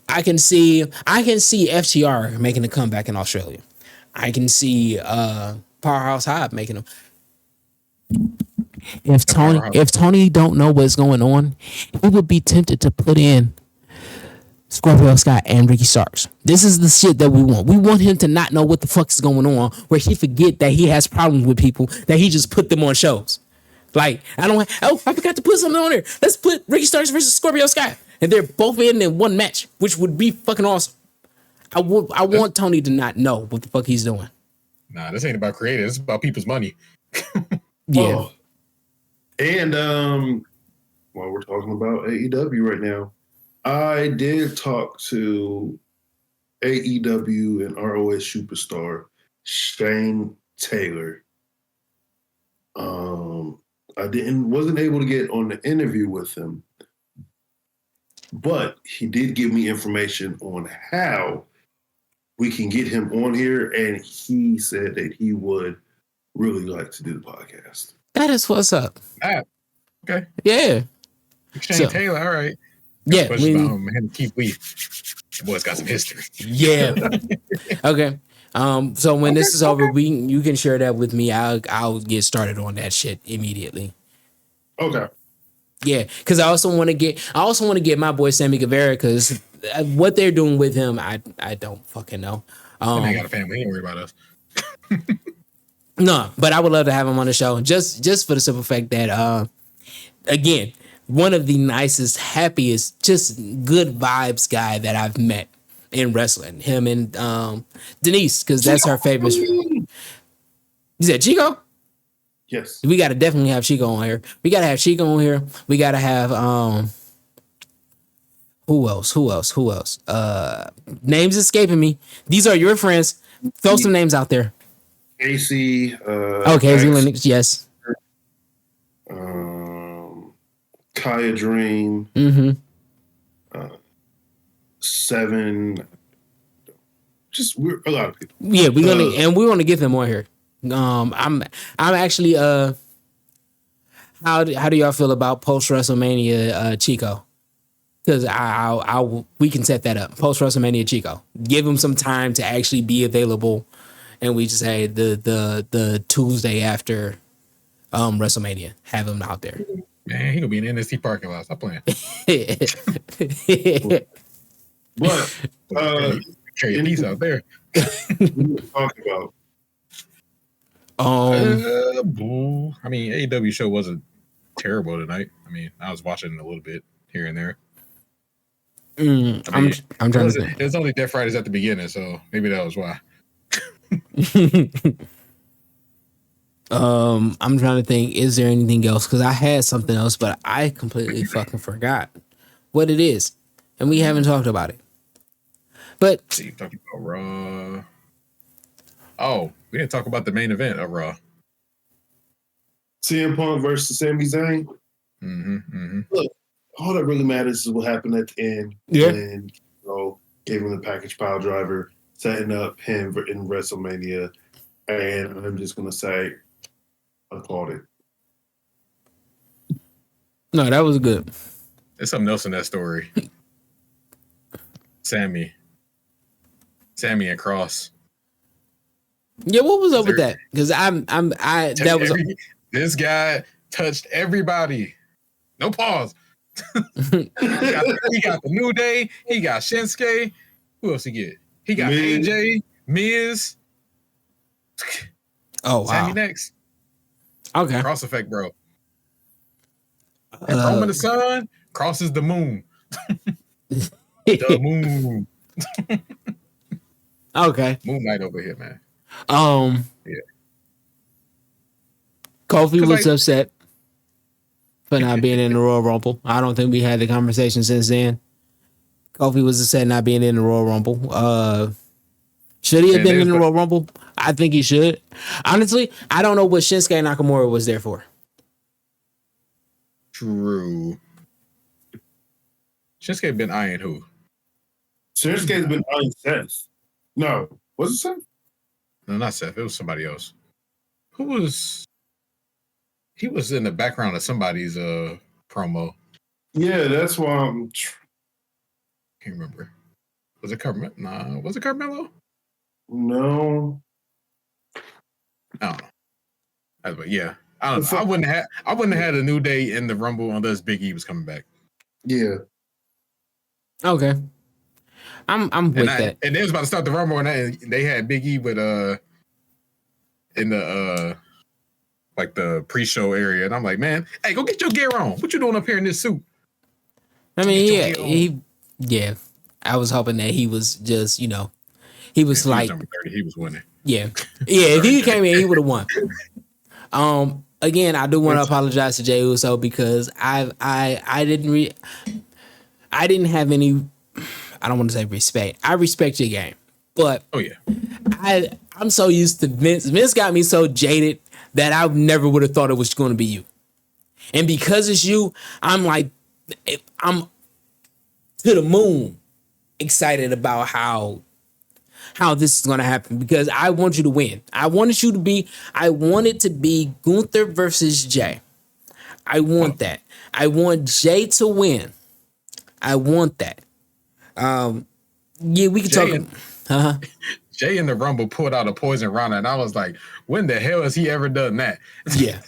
I can see FTR making a comeback in Australia. I can see Powerhouse Hobbs making them. If Tony don't know what's going on, he would be tempted to put in Scorpio Sky and Ricky Starks. This is the shit that we want. We want him to not know what the fuck is going on, where he forget that he has problems with people, that he just put them on shows. Like, I forgot to put something on there. Let's put Ricky Starks versus Scorpio Sky. And they're both in one match, which would be fucking awesome. I want Tony to not know what the fuck he's doing. Nah, this ain't about creative. It's about people's money. Yeah. And while we're talking about AEW right now, I did talk to AEW and ROH superstar Shane Taylor. I wasn't able to get on the interview with him, but he did give me information on how we can get him on here, and he said that he would really like to do the podcast. That is what's up. Okay. Yeah. Shane Taylor, all right. Yeah. Question about him and Keith Lee. The boy's got some history. Yeah. Okay. So when this is over, you can share that with me. I'll get started on that shit immediately. Okay. Yeah, because I also want to get my boy Sammy Guevara, because what they're doing with him, I don't fucking know. I got a family. He ain't worry about us. No, but I would love to have him on the show, just for the simple fact that again, one of the nicest, happiest, just good vibes guy that I've met in wrestling. Him and Denise, because that's her favorite. You said Chico? Yes. We got to definitely have Chico on here. We got to have Chico on here. We got to have who else? Names escaping me. These are your friends. Throw some names out there. Casey. Casey Lennox. Yes. Kaya Dream. Mm-hmm. 7. We're a lot of people. Yeah, we want to get them on here. I'm actually how do y'all feel about post WrestleMania Chico? Because we can set that up post WrestleMania Chico. Give him some time to actually be available, and we just say the Tuesday after WrestleMania, have him out there. Man, he gonna be in the NXT parking lot. Stop playing. But carry a piece out there. Talk about. I mean, AEW show wasn't terrible tonight. I mean, I was watching a little bit here and there. I'm trying to think. There's only Death Riders at the beginning, so maybe that was why. I'm trying to think, is there anything else? Because I had something else, but I completely fucking forgot what it is, and we haven't talked about it. But you talking about Raw? Oh, we didn't talk about the main event of Raw. CM Punk versus Sami Zayn. Look, all that really matters is what happened at the end. Yeah. And gave him the package pile driver, setting up him in WrestleMania, and I'm just gonna say, I called it. No, that was good. There's something else in that story. Sammy and Cross. Yeah, what was up with that? Because this guy touched everybody. No pause. he got the New Day. He got Shinsuke. Who else he get? He got AJ, Miz. Oh wow. Sammy next. Okay. Cross effect, bro. Roman the sun crosses the moon. The moon. Okay. Moonlight over here, man. Yeah. Kofi was upset for not being in the Royal Rumble. I don't think we had the conversation since then. Kofi was upset not being in the Royal Rumble. Should he have been in the Royal Rumble? I think he should. Honestly, I don't know what Shinsuke Nakamura was there for. True. Shinsuke been eyeing who? Shinsuke's been eyeing Seth. No. Was it Seth? No, not Seth. It was somebody else. Who was... He was in the background of somebody's promo. Yeah, that's why I'm... Can't remember. Was it Carmelo? Nah. Was it Carmelo? No. I don't know. But yeah. I don't know. I wouldn't have had a New Day in the Rumble unless Big E was coming back. Yeah. Okay. I'm with that. And they was about to start the Rumble, and they had Big E with in the like the pre-show area, and I'm like, man, hey, go get your gear on. What you doing up here in this suit? I mean, yeah. I was hoping that he was just, he was like, number 30, he was winning. Yeah. If he came in, he would have won. again, I do want to apologize to Jey Uso because I didn't have any. I don't want to say respect. I respect your game, but Oh yeah. I'm so used to Vince. Vince got me so jaded that I never would have thought it was going to be you. And because it's you, I'm like, I'm to the moon excited about how this is going to happen because I want you to win. I wanted to be Gunther versus Jey. I want that. I want Jey to win. I want that. Yeah, we can talk. Jey in the Rumble pulled out a poison Rana, and I was like, when the hell has he ever done that? Yeah.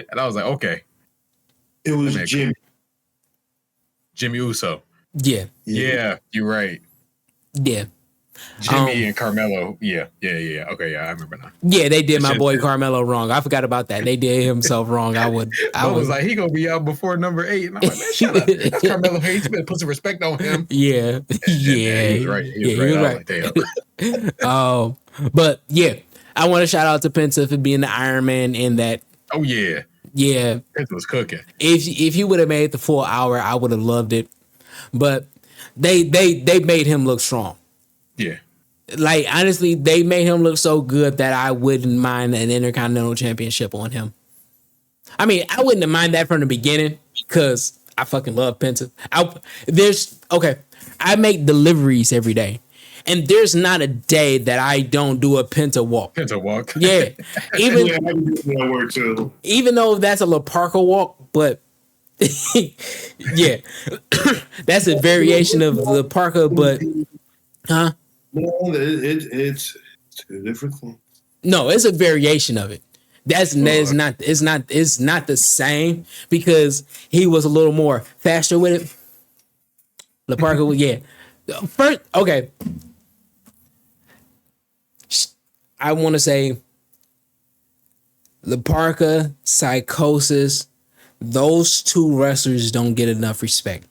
And I was like, okay. It was Jimmy Uso. Yeah. Yeah, you're right. Yeah. Jimmy and Carmelo. Yeah. Okay, yeah, I remember now. Yeah, they did my boy Carmelo wrong. I forgot about that. They did himself wrong. I was like, he gonna be out before number 8. And I'm like, man, shut up. That's Carmelo Hayes. You better put some respect on him. Yeah. He was right. He was right. But yeah, I want to shout out to Penta for being the Iron Man in that. Oh yeah. Yeah. Penta was cooking. If he would have made the full hour, I would have loved it. But they made him look strong. Yeah. Like, honestly, they made him look so good that I wouldn't mind an Intercontinental Championship on him. I mean, I wouldn't have mind that from the beginning because I fucking love Penta. I make deliveries every day. And there's not a day that I don't do a Penta walk. Penta walk. Yeah. Even though that's a La Parka walk, but yeah. That's a variation of La Parka, but huh? No, it's two different things. No, it's a variation of it. It's not the same because he was a little more faster with it. La Parka, yeah. First, okay. I want to say La Parka, Psychosis, those two wrestlers don't get enough respect.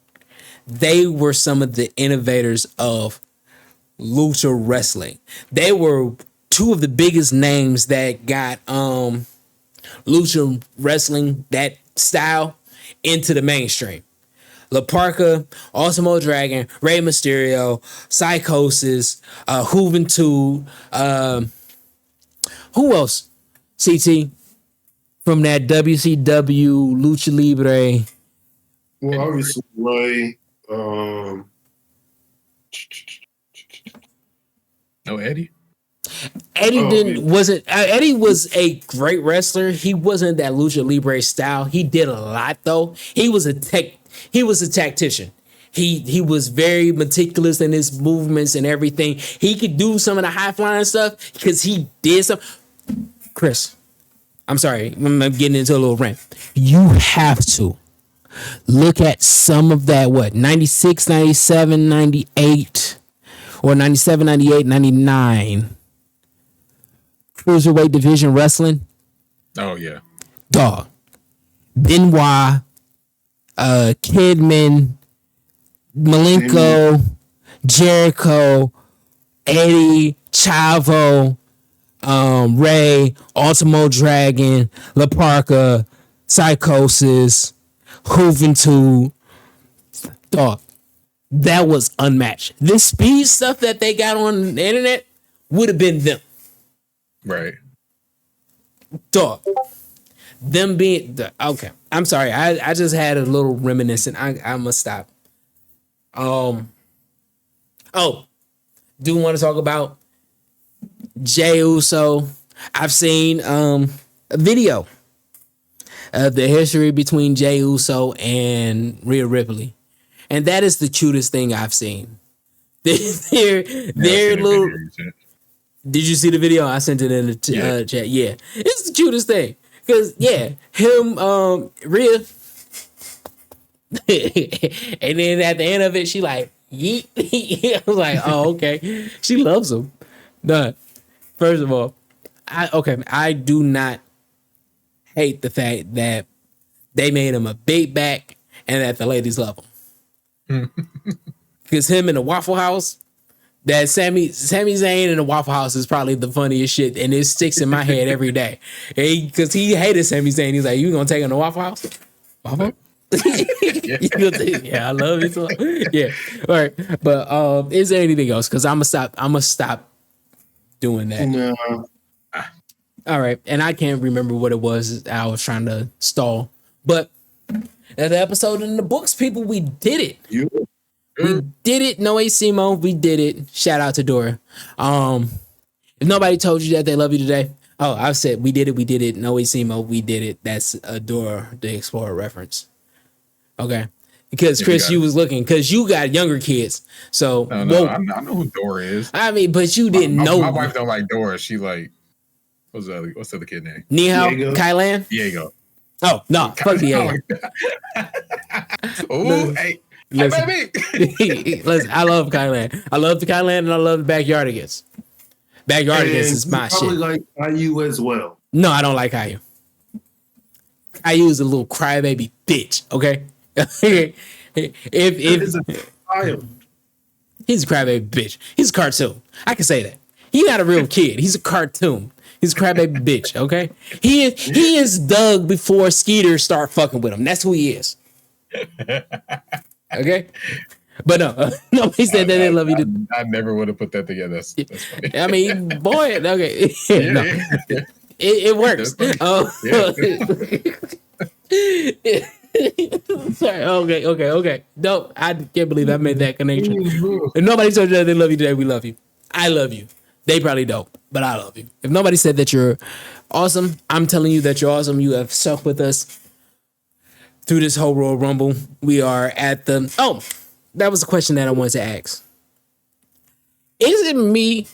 They were some of the innovators of lucha wrestling. They were two of the biggest names that got lucha wrestling, that style, into the mainstream. La Parka, Ultimo Dragon, Rey Mysterio, Psychosis, Juventud, who else? CT from that WCW Lucha Libre. Well, obviously, Ray. No, Eddie. Eddie was a great wrestler. He wasn't that Lucha Libre style. He did a lot though. He was a tactician. He was very meticulous in his movements and everything. He could do some of the high flying stuff because he did some. Chris, I'm sorry, I'm getting into a little rant. You have to look at some of that, 96, 97, 98, or 97, 98, 99 Cruiserweight Division Wrestling. Oh, yeah. Dog. Benoit, Kidman, Malenko, Jericho, Eddie, Chavo, Ray, Ultimo Dragon, La Parka, Psychosis, Juventud. Dog, that was unmatched. This speed stuff that they got on the internet would have been them. Right. Dog. Them being okay. I'm sorry. I just had a little reminiscent. I must stop. Do want to talk about Jey Uso. I've seen a video of the history between Jey Uso and Rhea Ripley, and that is the cutest thing I've seen. They're little. Did you see the video? I sent it in the chat. Yeah, it's the cutest thing because him, Rhea, and then at the end of it, she like yeet. I was like, oh okay, she loves him. Done. First of all, I do not hate the fact that they made him a big back and that the ladies love him. Because him in the Waffle House, That Sami Zayn in the Waffle House is probably the funniest shit, and it sticks in my head every day. Because he hated Sami Zayn. He's like, "You gonna take him to Waffle House? Waffle?" Yeah, I love it. So, yeah, all right. But is there anything else? Because I'm gonna stop doing that. No. All right, and I can't remember what it was I was trying to stall, but that episode in the books, people, we did it. We did it. No AC mode. We did it. Shout out to Dora. If nobody told you that they love you today, I've said we did it. We did it. No AC mode. We did it. That's a Dora the Explorer reference. Okay, because Chris, you was looking because you got younger kids. So no, I know who Dora is. I mean, but you didn't know. My wife don't like Dora. She like what's the other kid name? Nihao Kailan. Diego. Oh no, fuck Diego. Oh, hey. Listen, listen, I love Kailan. I love the Kailan and I love the Backyardigans. Backyardigans is my shit. Probably like IU as well. No, I don't like IU. IU is a little crybaby bitch. Okay, if he's a crybaby bitch, he's a cartoon. I can say that. He's not a real kid. He's a cartoon. He's a crybaby bitch. Okay, he is Doug before Skeeter start fucking with him. That's who he is. Okay, but no, nobody said that they love you. I never would have put that together. That's funny. I mean, boy, okay, no, it works. Sorry. Okay. No, I can't believe I made that connection. If nobody told you that they love you today, we love you. I love you. They probably don't, but I love you. If nobody said that you're awesome, I'm telling you that you're awesome. You have stuck with us through this whole Royal Rumble. We are at the... Oh, that was a question that I wanted to ask. Is it me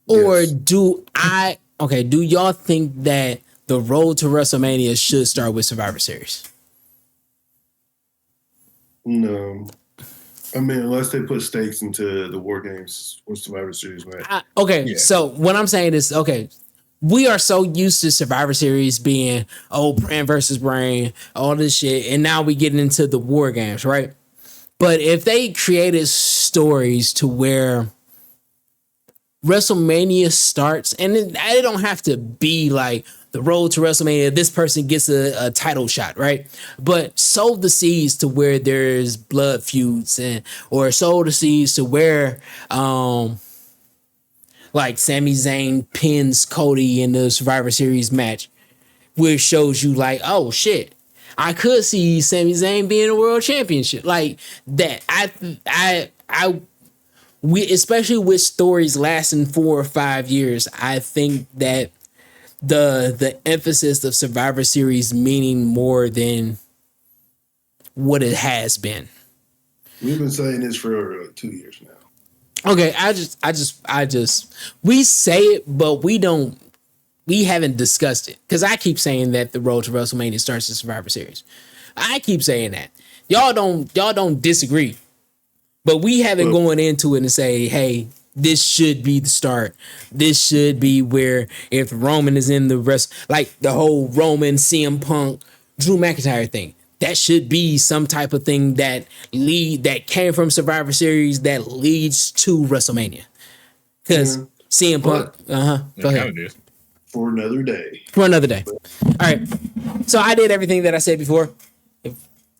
or do y'all think that the road to WrestleMania should start with Survivor Series? No. I mean, unless they put stakes into the War Games or Survivor Series match. So what I'm saying is, we are so used to Survivor Series being, brand versus brand, all this shit. And now we getting into the War Games, right? But if they created stories to where WrestleMania starts, and it don't have to be like the road to WrestleMania, this person gets a title shot, right? But sow the seeds to where there's blood feuds or sow the seeds to where, like Sami Zayn pins Cody in the Survivor Series match, which shows you like, oh shit, I could see Sami Zayn being a world championship like that. We especially with stories lasting 4 or 5 years, I think that the emphasis of Survivor Series meaning more than what it has been. We've been saying this for 2 years now. Okay, I just we say it, but we haven't discussed it. Because I keep saying that the road to WrestleMania starts the Survivor Series. I keep saying that. Y'all don't disagree. But we haven't going into it and say, hey, this should be the start. This should be where if Roman is in the rest, like the whole Roman, CM Punk, Drew McIntyre thing. That should be some type of thing that came from Survivor Series that leads to WrestleMania. Because CM Punk, go ahead. For another day. All right. So I did everything that I said before.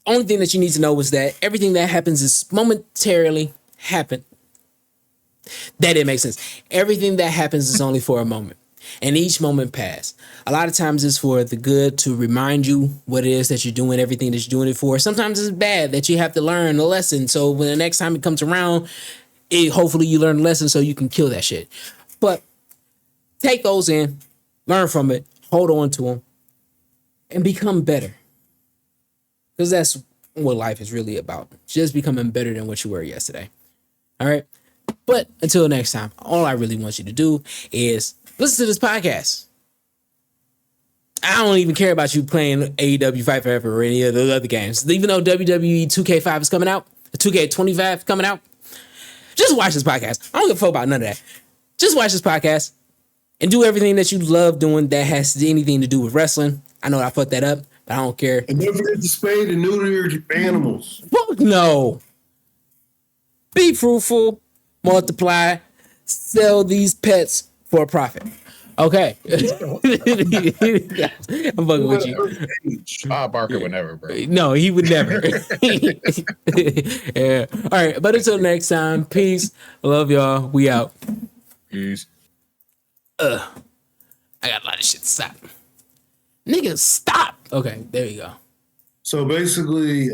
Only thing that you need to know was that everything that happens is momentarily happen. That didn't make sense. Everything that happens is only for a moment. And each moment passed. A lot of times it's for the good to remind you what it is that you're doing, everything that you're doing it for. Sometimes it's bad that you have to learn a lesson. So when the next time it comes around, hopefully you learn a lesson so you can kill that shit. But take those in, learn from it, hold on to them, and become better. Because that's what life is really about. Just becoming better than what you were yesterday. All right? But until next time, all I really want you to do is listen to this podcast. I don't even care about you playing AEW Fight Forever or any of those other games. Even though WWE 2K5 is coming out, 2K25 coming out, just watch this podcast. I don't give a fuck about none of that. Just watch this podcast and do everything that you love doing that has anything to do with wrestling. I know I fucked that up, but I don't care. And don't forget to spay and neuter your animals. Fuck no. Be fruitful, multiply, sell these pets for a profit. Okay. I'm fucking with you. Bob Barker would never, bro. No, he would never. Yeah. All right. But until next time, peace. Love y'all. We out. Peace. I got a lot of shit to stop. Nigga, stop. Okay, there you go. So basically,